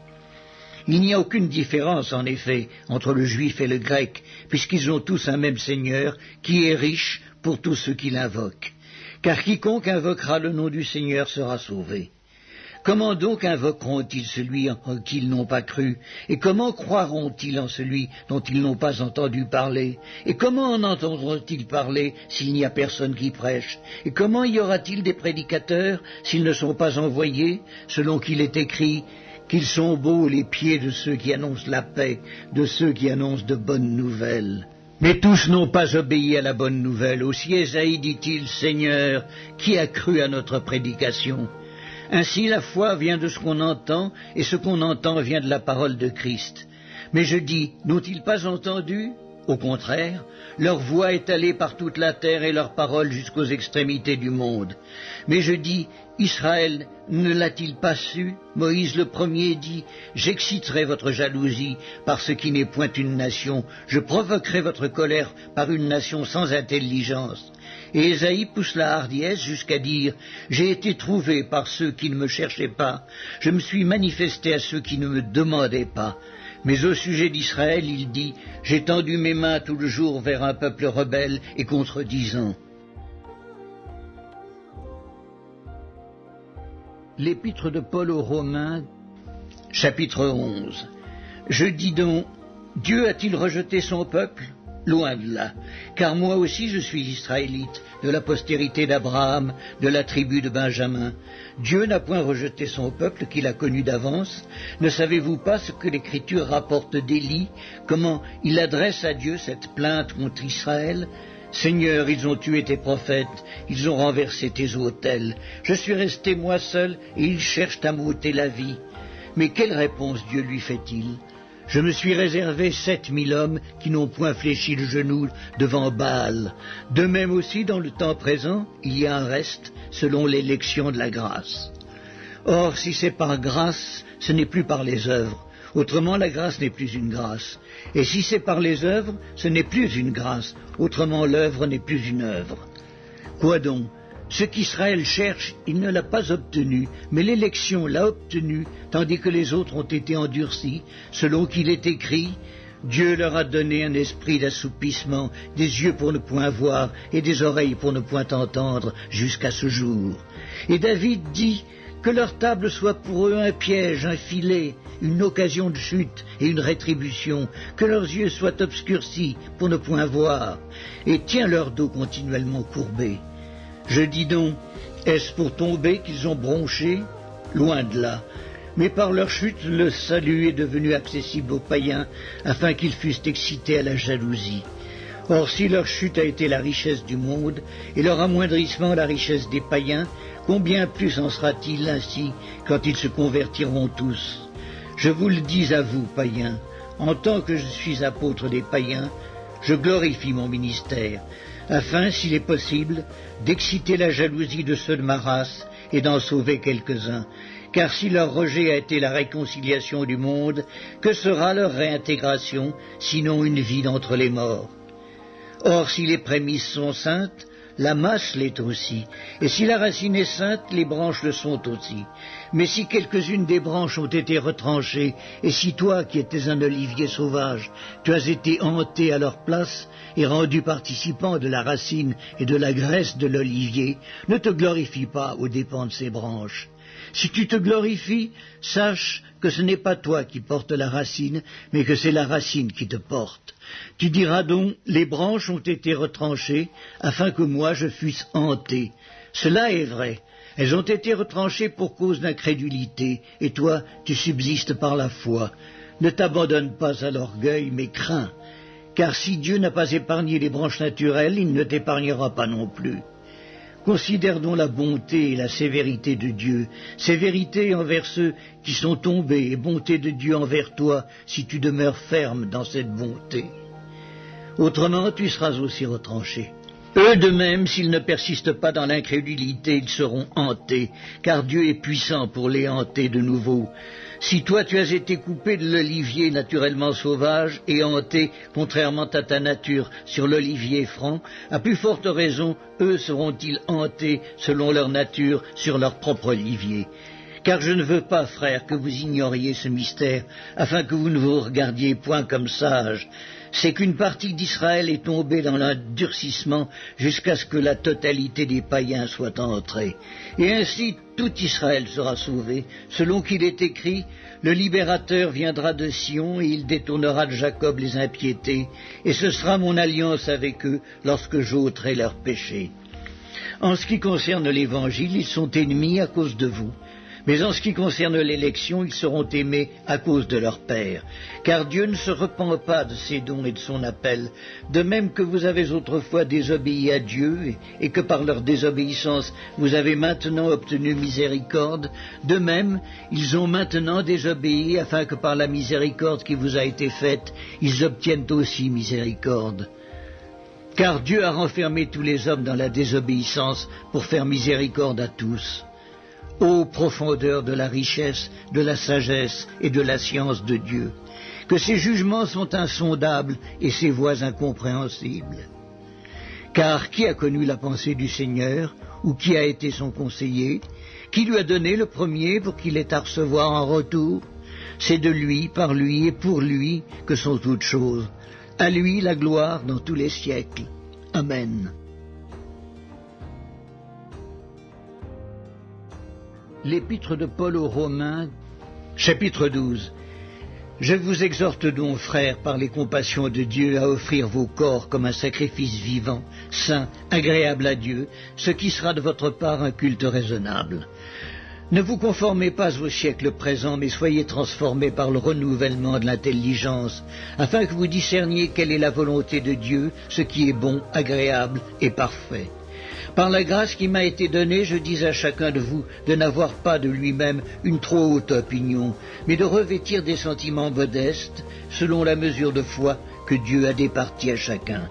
Il n'y a aucune différence, en effet, entre le juif et le grec, puisqu'ils ont tous un même Seigneur, qui est riche pour tous ceux qui l'invoquent. Car quiconque invoquera le nom du Seigneur sera sauvé. Comment donc invoqueront-ils celui en qui ils n'ont pas cru? Et comment croiront-ils en celui dont ils n'ont pas entendu parler? Et comment en entendront-ils parler s'il n'y a personne qui prêche? Et comment y aura-t-il des prédicateurs s'ils ne sont pas envoyés, selon qu'il est écrit qu'ils sont beaux les pieds de ceux qui annoncent la paix, de ceux qui annoncent de bonnes nouvelles? Mais tous n'ont pas obéi à la bonne nouvelle. Aussi Ésaïe dit-il, Seigneur, qui a cru à notre prédication? Ainsi la foi vient de ce qu'on entend, et ce qu'on entend vient de la parole de Christ. Mais je dis, n'ont-ils pas entendu? Au contraire, leur voix est allée par toute la terre et leur parole jusqu'aux extrémités du monde. Mais je dis, Israël ne l'a-t-il pas su? Moïse le premier dit, j'exciterai votre jalousie par ce qui n'est point une nation, je provoquerai votre colère par une nation sans intelligence. Et Ésaïe pousse la hardiesse jusqu'à dire, j'ai été trouvé par ceux qui ne me cherchaient pas, je me suis manifesté à ceux qui ne me demandaient pas. Mais au sujet d'Israël, il dit, j'ai tendu mes mains tout le jour vers un peuple rebelle et contredisant. L'épître de Paul aux Romains, chapitre 11. Je dis donc, Dieu a-t-il rejeté son peuple? Loin de là, car moi aussi je suis israélite, de la postérité d'Abraham, de la tribu de Benjamin. Dieu n'a point rejeté son peuple qu'il a connu d'avance. Ne savez-vous pas ce que l'Écriture rapporte d'Élie, comment il adresse à Dieu cette plainte contre Israël? Seigneur, ils ont tué tes prophètes, ils ont renversé tes autels. Je suis resté moi seul, et ils cherchent à m'ôter la vie. Mais quelle réponse Dieu lui fait-il? Je me suis réservé 7000 hommes qui n'ont point fléchi le genou devant Baal. De même aussi, dans le temps présent, il y a un reste selon l'élection de la grâce. Or, si c'est par grâce, ce n'est plus par les œuvres. Autrement, la grâce n'est plus une grâce. Et si c'est par les œuvres, ce n'est plus une grâce. Autrement, l'œuvre n'est plus une œuvre. Quoi donc? Ce qu'Israël cherche, il ne l'a pas obtenu, mais l'élection l'a obtenu, tandis que les autres ont été endurcis, selon qu'il est écrit, Dieu leur a donné un esprit d'assoupissement, des yeux pour ne point voir, et des oreilles pour ne point entendre, jusqu'à ce jour. Et David dit, que leur table soit pour eux un piège, un filet, une occasion de chute et une rétribution, que leurs yeux soient obscurcis pour ne point voir, et tiens leur dos continuellement courbé. Je dis donc, est-ce pour tomber qu'ils ont bronché? Loin de là. Mais par leur chute, le salut est devenu accessible aux païens, afin qu'ils fussent excités à la jalousie. Or, si leur chute a été la richesse du monde, et leur amoindrissement la richesse des païens, combien plus en sera-t-il ainsi quand ils se convertiront tous? Je vous le dis à vous, païens, en tant que je suis apôtre des païens, je glorifie mon ministère, afin, s'il est possible, d'exciter la jalousie de ceux de ma race et d'en sauver quelques-uns. Car si leur rejet a été la réconciliation du monde, que sera leur réintégration, sinon une vie d'entre les morts? Or, si les prémices sont saintes, la masse l'est aussi, et si la racine est sainte, les branches le sont aussi. Mais si quelques-unes des branches ont été retranchées, et si toi, qui étais un olivier sauvage, tu as été hanté à leur place et rendu participant de la racine et de la graisse de l'olivier, ne te glorifie pas aux dépens de ces branches. Si tu te glorifies, sache que ce n'est pas toi qui portes la racine, mais que c'est la racine qui te porte. Tu diras donc, les branches ont été retranchées, afin que moi je fusse hanté. Cela est vrai. Elles ont été retranchées pour cause d'incrédulité, et toi, tu subsistes par la foi. Ne t'abandonne pas à l'orgueil, mais crains. Car si Dieu n'a pas épargné les branches naturelles, il ne t'épargnera pas non plus. Considère donc la bonté et la sévérité de Dieu, sévérité envers ceux qui sont tombés et bonté de Dieu envers toi si tu demeures ferme dans cette bonté. Autrement, tu seras aussi retranché. Eux de même, s'ils ne persistent pas dans l'incrédulité, ils seront hantés, car Dieu est puissant pour les hanter de nouveau. Si toi tu as été coupé de l'olivier naturellement sauvage et hanté, contrairement à ta nature, sur l'olivier franc, à plus forte raison, eux seront-ils hantés selon leur nature sur leur propre olivier. Car je ne veux pas, frères, que vous ignoriez ce mystère, afin que vous ne vous regardiez point comme sages. C'est qu'une partie d'Israël est tombée dans l'endurcissement jusqu'à ce que la totalité des païens soit entrée. Et ainsi tout Israël sera sauvé, selon qu'il est écrit, le libérateur viendra de Sion et il détournera de Jacob les impiétés, et ce sera mon alliance avec eux lorsque j'ôterai leurs péchés. En ce qui concerne l'Évangile, ils sont ennemis à cause de vous. Mais en ce qui concerne l'élection, ils seront aimés à cause de leur Père. Car Dieu ne se repent pas de ses dons et de son appel, de même que vous avez autrefois désobéi à Dieu, et que par leur désobéissance vous avez maintenant obtenu miséricorde, de même ils ont maintenant désobéi, afin que par la miséricorde qui vous a été faite, ils obtiennent aussi miséricorde. Car Dieu a renfermé tous les hommes dans la désobéissance pour faire miséricorde à tous. Ô profondeur de la richesse, de la sagesse et de la science de Dieu, que ses jugements sont insondables et ses voies incompréhensibles. Car qui a connu la pensée du Seigneur, ou qui a été son conseiller? Qui lui a donné le premier pour qu'il ait à recevoir en retour? C'est de lui, par lui et pour lui que sont toutes choses. À lui la gloire dans tous les siècles. Amen. L'Épître de Paul aux Romains, chapitre 12. Je vous exhorte donc, frères, par les compassions de Dieu, à offrir vos corps comme un sacrifice vivant, saint, agréable à Dieu, ce qui sera de votre part un culte raisonnable. Ne vous conformez pas au siècle présent, mais soyez transformés par le renouvellement de l'intelligence, afin que vous discerniez quelle est la volonté de Dieu, ce qui est bon, agréable et parfait. Par la grâce qui m'a été donnée, je dis à chacun de vous de n'avoir pas de lui-même une trop haute opinion, mais de revêtir des sentiments modestes, selon la mesure de foi que Dieu a départie à chacun.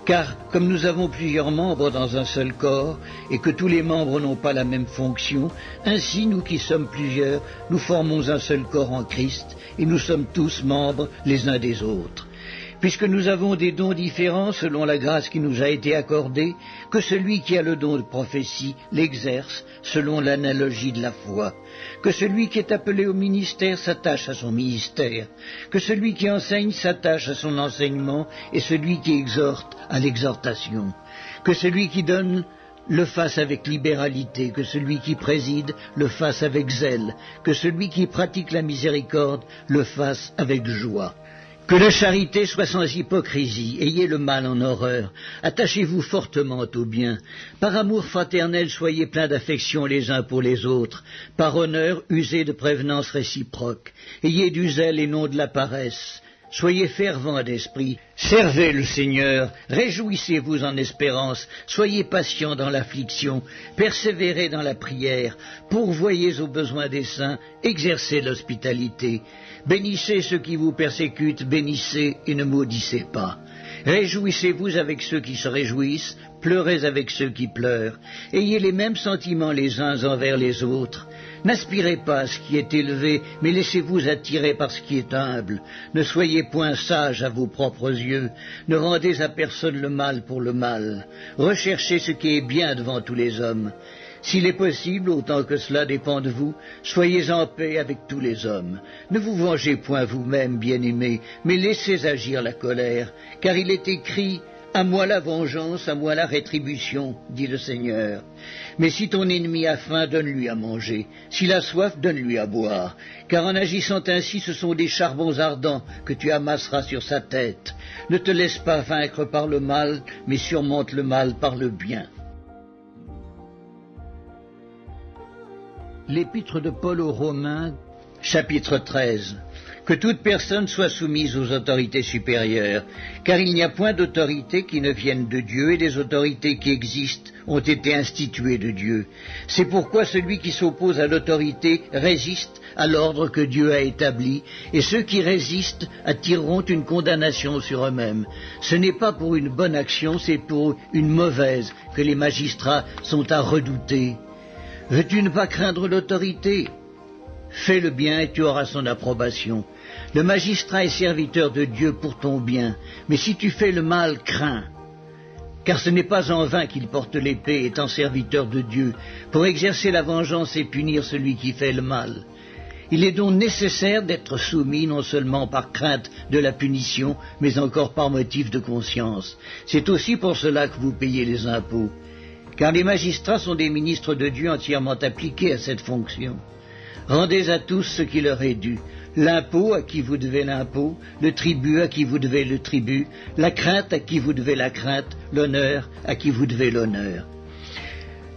Car, comme nous avons plusieurs membres dans un seul corps, et que tous les membres n'ont pas la même fonction, ainsi nous qui sommes plusieurs, nous formons un seul corps en Christ, et nous sommes tous membres les uns des autres. Puisque nous avons des dons différents selon la grâce qui nous a été accordée, que celui qui a le don de prophétie l'exerce selon l'analogie de la foi, que celui qui est appelé au ministère s'attache à son ministère, que celui qui enseigne s'attache à son enseignement et celui qui exhorte à l'exhortation, que celui qui donne le fasse avec libéralité, que celui qui préside le fasse avec zèle, que celui qui pratique la miséricorde le fasse avec joie. Que la charité soit sans hypocrisie, ayez le mal en horreur, attachez-vous fortement au bien. Par amour fraternel, soyez pleins d'affection les uns pour les autres. Par honneur, usez de prévenance réciproque. Ayez du zèle et non de la paresse. Soyez fervents d'esprit, servez le Seigneur, réjouissez-vous en espérance, soyez patients dans l'affliction, persévérez dans la prière, pourvoyez aux besoins des saints, exercez l'hospitalité. Bénissez ceux qui vous persécutent, bénissez et ne maudissez pas. Réjouissez-vous avec ceux qui se réjouissent, pleurez avec ceux qui pleurent. Ayez les mêmes sentiments les uns envers les autres. N'aspirez pas à ce qui est élevé, mais laissez-vous attirer par ce qui est humble. Ne soyez point sages à vos propres yeux. Ne rendez à personne le mal pour le mal. Recherchez ce qui est bien devant tous les hommes. S'il est possible, autant que cela dépend de vous, soyez en paix avec tous les hommes. Ne vous vengez point vous-même, bien-aimés, mais laissez agir la colère, car il est écrit « À moi la vengeance, à moi la rétribution, dit le Seigneur. Mais si ton ennemi a faim, donne-lui à manger. S'il a soif, donne-lui à boire. Car en agissant ainsi, ce sont des charbons ardents que tu amasseras sur sa tête. Ne te laisse pas vaincre par le mal, mais surmonte le mal par le bien. » L'Épître de Paul aux Romains, Chapitre 13. Que toute personne soit soumise aux autorités supérieures, car il n'y a point d'autorité qui ne vienne de Dieu, et les autorités qui existent ont été instituées de Dieu. C'est pourquoi celui qui s'oppose à l'autorité résiste à l'ordre que Dieu a établi, et ceux qui résistent attireront une condamnation sur eux-mêmes. Ce n'est pas pour une bonne action, c'est pour une mauvaise que les magistrats sont à redouter. Veux-tu ne pas craindre l'autorité ? Fais le bien et tu auras son approbation. Le magistrat est serviteur de Dieu pour ton bien, mais si tu fais le mal, crains. Car ce n'est pas en vain qu'il porte l'épée, étant serviteur de Dieu, pour exercer la vengeance et punir celui qui fait le mal. Il est donc nécessaire d'être soumis non seulement par crainte de la punition, mais encore par motif de conscience. C'est aussi pour cela que vous payez les impôts. Car les magistrats sont des ministres de Dieu entièrement appliqués à cette fonction. Rendez à tous ce qui leur est dû, l'impôt à qui vous devez l'impôt, le tribut à qui vous devez le tribut, la crainte à qui vous devez la crainte, l'honneur à qui vous devez l'honneur.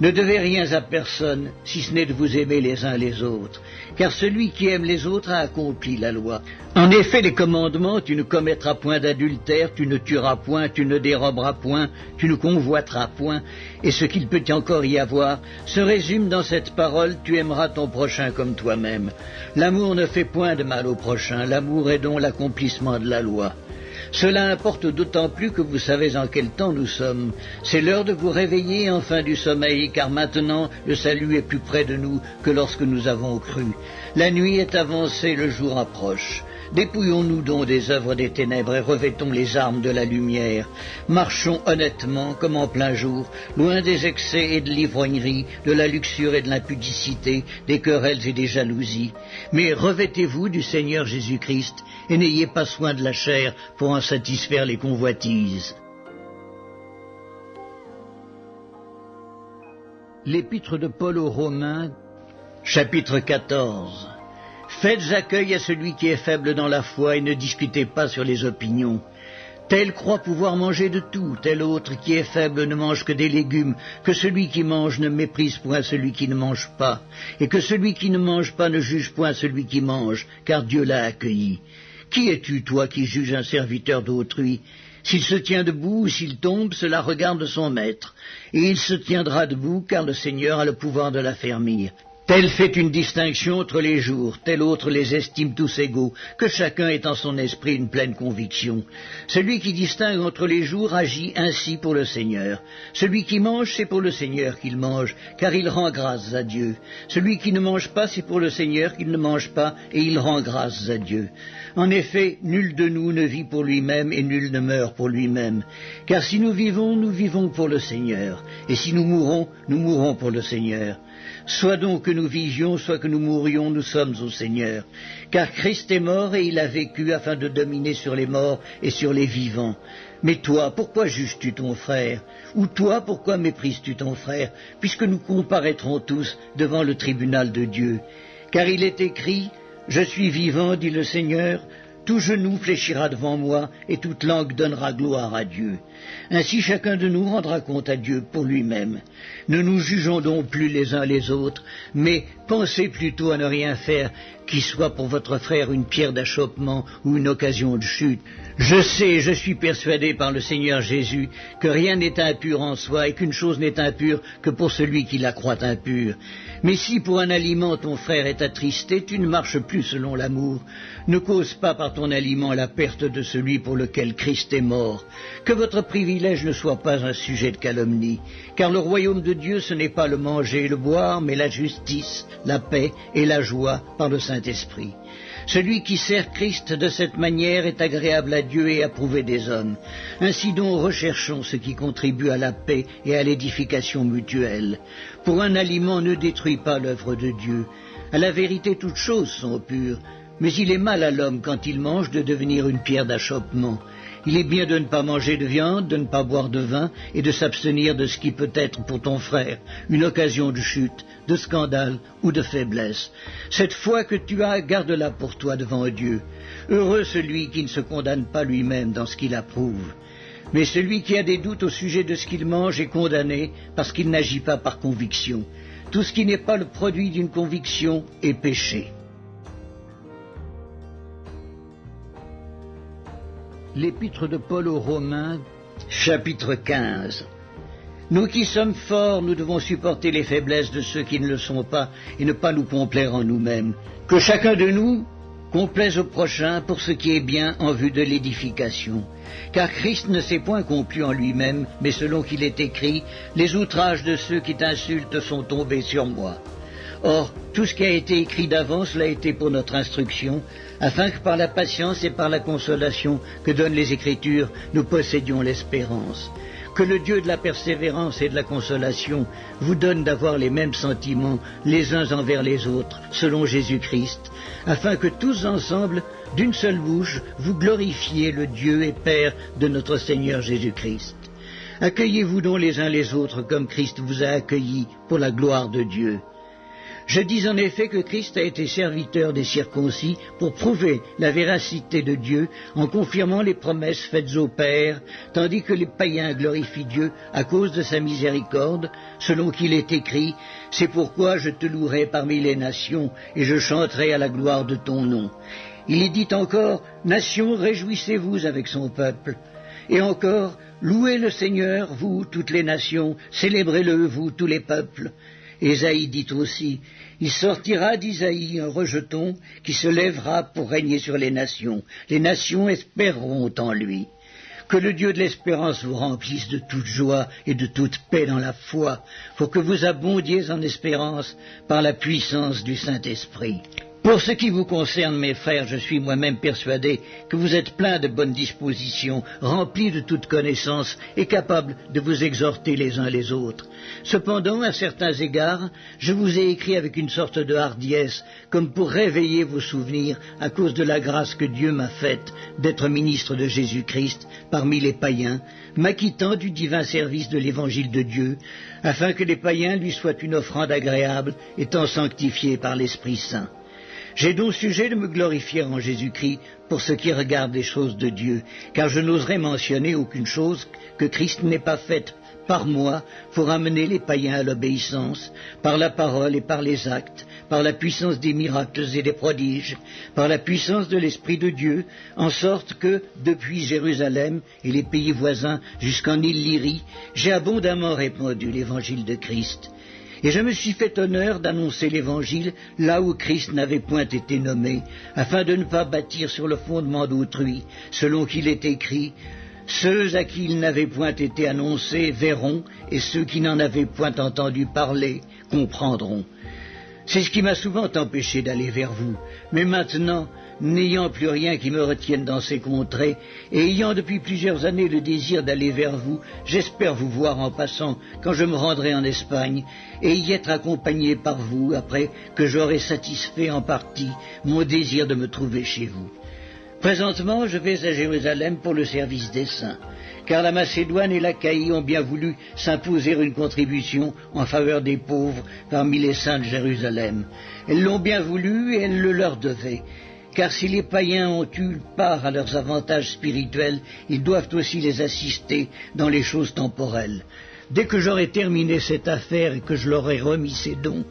Ne devez rien à personne, si ce n'est de vous aimer les uns les autres, car celui qui aime les autres a accompli la loi. En effet, les commandements, tu ne commettras point d'adultère, tu ne tueras point, tu ne déroberas point, tu ne convoiteras point, et ce qu'il peut encore y avoir, se résume dans cette parole, tu aimeras ton prochain comme toi-même. L'amour ne fait point de mal au prochain, l'amour est donc l'accomplissement de la loi. Cela importe d'autant plus que vous savez en quel temps nous sommes. C'est l'heure de vous réveiller enfin du sommeil, car maintenant le salut est plus près de nous que lorsque nous avons cru. La nuit est avancée, le jour approche. Dépouillons-nous donc des œuvres des ténèbres et revêtons les armes de la lumière. Marchons honnêtement, comme en plein jour, loin des excès et de l'ivrognerie, de la luxure et de l'impudicité, des querelles et des jalousies. Mais revêtez-vous du Seigneur Jésus-Christ et n'ayez pas soin de la chair pour en satisfaire les convoitises. L'épître de Paul aux Romains, chapitre 14. Faites accueil à celui qui est faible dans la foi et ne discutez pas sur les opinions. Tel croit pouvoir manger de tout, tel autre qui est faible ne mange que des légumes, que celui qui mange ne méprise point celui qui ne mange pas, et que celui qui ne mange pas ne juge point celui qui mange, car Dieu l'a accueilli. Qui es-tu, toi, qui juges un serviteur d'autrui ? S'il se tient debout ou s'il tombe, cela regarde son maître, et il se tiendra debout, car le Seigneur a le pouvoir de l'affermir. Tel fait une distinction entre les jours, tel autre les estime tous égaux, que chacun ait en son esprit une pleine conviction. Celui qui distingue entre les jours agit ainsi pour le Seigneur. Celui qui mange, c'est pour le Seigneur qu'il mange, car il rend grâce à Dieu. Celui qui ne mange pas, c'est pour le Seigneur qu'il ne mange pas, et il rend grâce à Dieu. En effet, nul de nous ne vit pour lui-même, et nul ne meurt pour lui-même. Car si nous vivons pour le Seigneur, et si nous mourrons pour le Seigneur. Soit donc que nous vivions, soit que nous mourions, nous sommes au Seigneur. Car Christ est mort et il a vécu afin de dominer sur les morts et sur les vivants. Mais toi, pourquoi juges-tu ton frère? Ou toi, pourquoi méprises-tu ton frère? Puisque nous comparaîtrons tous devant le tribunal de Dieu. Car il est écrit, « Je suis vivant, dit le Seigneur, tout genou fléchira devant moi, et toute langue donnera gloire à Dieu. Ainsi chacun de nous rendra compte à Dieu pour lui-même. Ne nous jugeons donc plus les uns les autres, mais pensez plutôt à ne rien faire qui soit pour votre frère une pierre d'achoppement ou une occasion de chute. Je suis persuadé par le Seigneur Jésus que rien n'est impur en soi et qu'une chose n'est impure que pour celui qui la croit impure. Mais si pour un aliment ton frère est attristé, tu ne marches plus selon l'amour. Ne cause pas par ton aliment la perte de celui pour lequel Christ est mort. Que votre privilège ne soit pas un sujet de calomnie, car le royaume de Dieu ce n'est pas le manger et le boire, mais la justice, la paix et la joie par le Saint-Esprit. Celui qui sert Christ de cette manière est agréable à Dieu et approuvé des hommes. Ainsi donc recherchons ce qui contribue à la paix et à l'édification mutuelle. Pour un aliment ne détruit pas l'œuvre de Dieu. À la vérité toutes choses sont pures, mais il est mal à l'homme quand il mange de devenir une pierre d'achoppement. Il est bien de ne pas manger de viande, de ne pas boire de vin et de s'abstenir de ce qui peut être pour ton frère une occasion de chute, de scandale ou de faiblesse. Cette foi que tu as, garde-la pour toi devant Dieu. Heureux celui qui ne se condamne pas lui-même dans ce qu'il approuve. Mais celui qui a des doutes au sujet de ce qu'il mange est condamné parce qu'il n'agit pas par conviction. Tout ce qui n'est pas le produit d'une conviction est péché. L'épître de Paul aux Romains, chapitre 15. Nous qui sommes forts, nous devons supporter les faiblesses de ceux qui ne le sont pas et ne pas nous complaire en nous-mêmes. Que chacun de nous complaise au prochain pour ce qui est bien en vue de l'édification. Car Christ ne s'est point complu en lui-même, mais selon qu'il est écrit, « Les outrages de ceux qui t'insultent sont tombés sur moi ». Or, tout ce qui a été écrit d'avance l'a été pour notre instruction, afin que par la patience et par la consolation que donnent les Écritures, nous possédions l'espérance. Que le Dieu de la persévérance et de la consolation vous donne d'avoir les mêmes sentiments les uns envers les autres, selon Jésus-Christ, afin que tous ensemble, d'une seule bouche, vous glorifiez le Dieu et Père de notre Seigneur Jésus-Christ. Accueillez-vous donc les uns les autres comme Christ vous a accueillis pour la gloire de Dieu. Je dis en effet que Christ a été serviteur des circoncis pour prouver la véracité de Dieu en confirmant les promesses faites au Père, tandis que les païens glorifient Dieu à cause de sa miséricorde, selon qu'il est écrit « C'est pourquoi je te louerai parmi les nations et je chanterai à la gloire de ton nom ». Il est dit encore « Nations, réjouissez-vous avec son peuple ». Et encore « Louez le Seigneur, vous, toutes les nations, célébrez-le, vous, tous les peuples ». Ésaïe dit aussi, « Il sortira d'Isaïe un rejeton qui se lèvera pour régner sur les nations. Les nations espéreront en lui. » Que le Dieu de l'espérance vous remplisse de toute joie et de toute paix dans la foi, pour que vous abondiez en espérance par la puissance du Saint-Esprit. Pour ce qui vous concerne, mes frères, je suis moi-même persuadé que vous êtes pleins de bonnes dispositions, remplis de toute connaissance et capables de vous exhorter les uns les autres. Cependant, à certains égards, je vous ai écrit avec une sorte de hardiesse, comme pour réveiller vos souvenirs à cause de la grâce que Dieu m'a faite d'être ministre de Jésus-Christ parmi les païens, m'acquittant du divin service de l'évangile de Dieu, afin que les païens lui soient une offrande agréable, étant sanctifiés par l'Esprit Saint. J'ai donc sujet de me glorifier en Jésus-Christ pour ce qui regarde les choses de Dieu, car je n'oserais mentionner aucune chose que Christ n'ait pas faite par moi pour amener les païens à l'obéissance, par la parole et par les actes, par la puissance des miracles et des prodiges, par la puissance de l'Esprit de Dieu, en sorte que, depuis Jérusalem et les pays voisins jusqu'en Illyrie, j'ai abondamment répandu l'évangile de Christ. Et je me suis fait honneur d'annoncer l'Évangile là où Christ n'avait point été nommé, afin de ne pas bâtir sur le fondement d'autrui, selon qu'il est écrit « Ceux à qui il n'avait point été annoncé verront, et ceux qui n'en avaient point entendu parler comprendront. » C'est ce qui m'a souvent empêché d'aller vers vous, mais maintenant, n'ayant plus rien qui me retienne dans ces contrées, et ayant depuis plusieurs années le désir d'aller vers vous, j'espère vous voir en passant quand je me rendrai en Espagne, et y être accompagné par vous après que j'aurai satisfait en partie mon désir de me trouver chez vous. Présentement, je vais à Jérusalem pour le service des saints, car la Macédoine et l'Achaïe ont bien voulu s'imposer une contribution en faveur des pauvres parmi les saints de Jérusalem. Elles l'ont bien voulu et elles le leur devaient, car si les païens ont eu part à leurs avantages spirituels, ils doivent aussi les assister dans les choses temporelles. Dès que j'aurai terminé cette affaire et que je leur ai remis ces dons,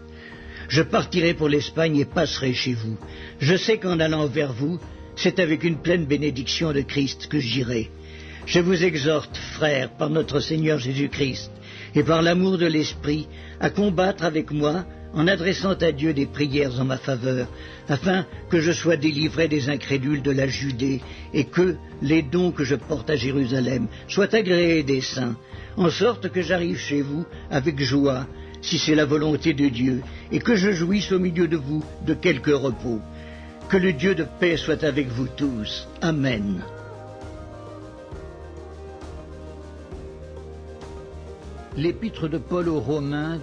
je partirai pour l'Espagne et passerai chez vous. Je sais qu'en allant vers vous, c'est avec une pleine bénédiction de Christ que j'irai. Je vous exhorte, frères, par notre Seigneur Jésus-Christ, et par l'amour de l'Esprit, à combattre avec moi, en adressant à Dieu des prières en ma faveur, afin que je sois délivré des incrédules de la Judée, et que les dons que je porte à Jérusalem soient agréés des saints, en sorte que j'arrive chez vous avec joie, si c'est la volonté de Dieu, et que je jouisse au milieu de vous de quelque repos. Que le Dieu de paix soit avec vous tous. Amen. L'épître de Paul aux Romains,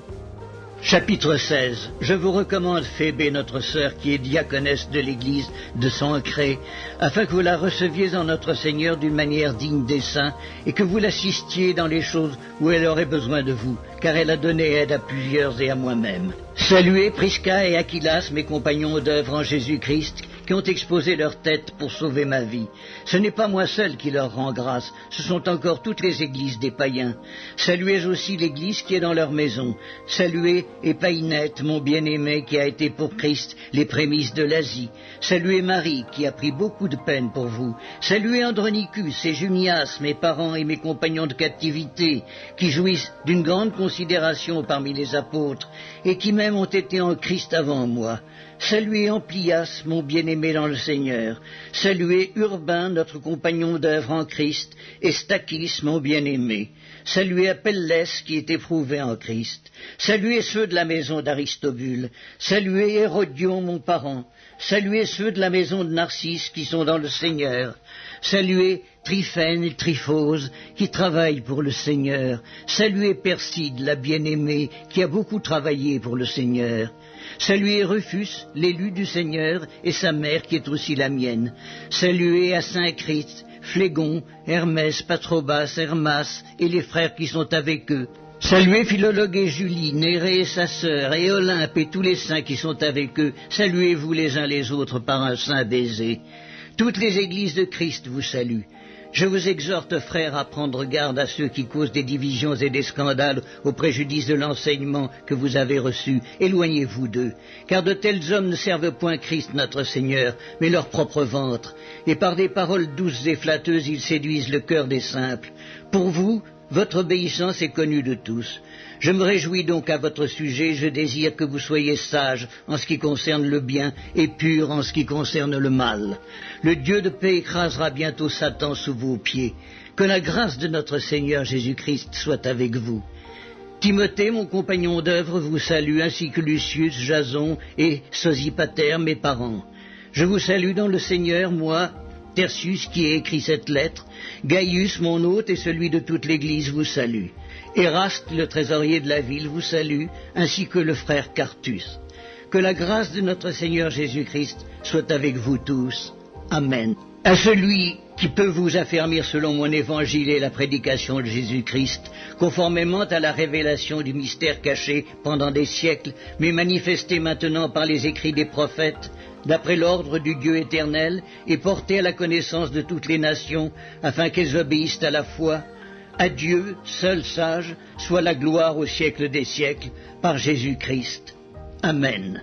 chapitre 16. Je vous recommande Phébé, notre sœur, qui est diaconesse de l'église de Sancré, afin que vous la receviez en notre Seigneur d'une manière digne des saints, et que vous l'assistiez dans les choses où elle aurait besoin de vous, car elle a donné aide à plusieurs et à moi-même. Saluez Prisca et Aquilas, mes compagnons d'œuvre en Jésus-Christ, qui ont exposé leur tête pour sauver ma vie. Ce n'est pas moi seul qui leur rend grâce, ce sont encore toutes les églises des païens. Saluez aussi l'église qui est dans leur maison. Saluez Épaïnette, mon bien-aimé, qui a été pour Christ les prémices de l'Asie. Saluez Marie, qui a pris beaucoup de peine pour vous. Saluez Andronicus et Junias, mes parents et mes compagnons de captivité, qui jouissent d'une grande considération parmi les apôtres, et qui même ont été en Christ avant moi. Saluez Amplias, mon bien-aimé dans le Seigneur. Saluez Urbain, notre compagnon d'œuvre en Christ, et Stachys, mon bien-aimé. Saluez Apelles, qui est éprouvé en Christ. Saluez ceux de la maison d'Aristobule. Saluez Hérodion, mon parent. Saluez ceux de la maison de Narcisse, qui sont dans le Seigneur. Saluez Tryphène et Tryphose, qui travaillent pour le Seigneur. Saluez Perside, la bien-aimée, qui a beaucoup travaillé pour le Seigneur. Saluez Rufus, l'élu du Seigneur, et sa mère, qui est aussi la mienne. Saluez Asyncrite, Phlégon, Hermès, Patrobas, Hermas, et les frères qui sont avec eux. Saluez Philologue et Julie, Nérée et sa sœur, et Olympe et tous les saints qui sont avec eux. Saluez-vous les uns les autres par un saint baiser. Toutes les églises de Christ vous saluent. Je vous exhorte, frères, à prendre garde à ceux qui causent des divisions et des scandales au préjudice de l'enseignement que vous avez reçu. Éloignez-vous d'eux, car de tels hommes ne servent point Christ notre Seigneur, mais leur propre ventre, et par des paroles douces et flatteuses ils séduisent le cœur des simples. Pour vous, votre obéissance est connue de tous. Je me réjouis donc à votre sujet, je désire que vous soyez sages en ce qui concerne le bien et purs en ce qui concerne le mal. Le Dieu de paix écrasera bientôt Satan sous vos pieds. Que la grâce de notre Seigneur Jésus-Christ soit avec vous. Timothée, mon compagnon d'œuvre, vous salue, ainsi que Lucius, Jason et Sosipater, mes parents. Je vous salue dans le Seigneur, moi, Tertius, qui ai écrit cette lettre. Gaius, mon hôte, et celui de toute l'Église vous salue. Éraste, le trésorier de la ville, vous salue, ainsi que le frère Quartus. Que la grâce de notre Seigneur Jésus-Christ soit avec vous tous. Amen. À celui qui peut vous affermir selon mon évangile et la prédication de Jésus-Christ, conformément à la révélation du mystère caché pendant des siècles, mais manifesté maintenant par les écrits des prophètes, d'après l'ordre du Dieu éternel, et porté à la connaissance de toutes les nations, afin qu'elles obéissent à la foi. À Dieu, seul sage, soit la gloire au siècle des siècles, par Jésus-Christ. Amen.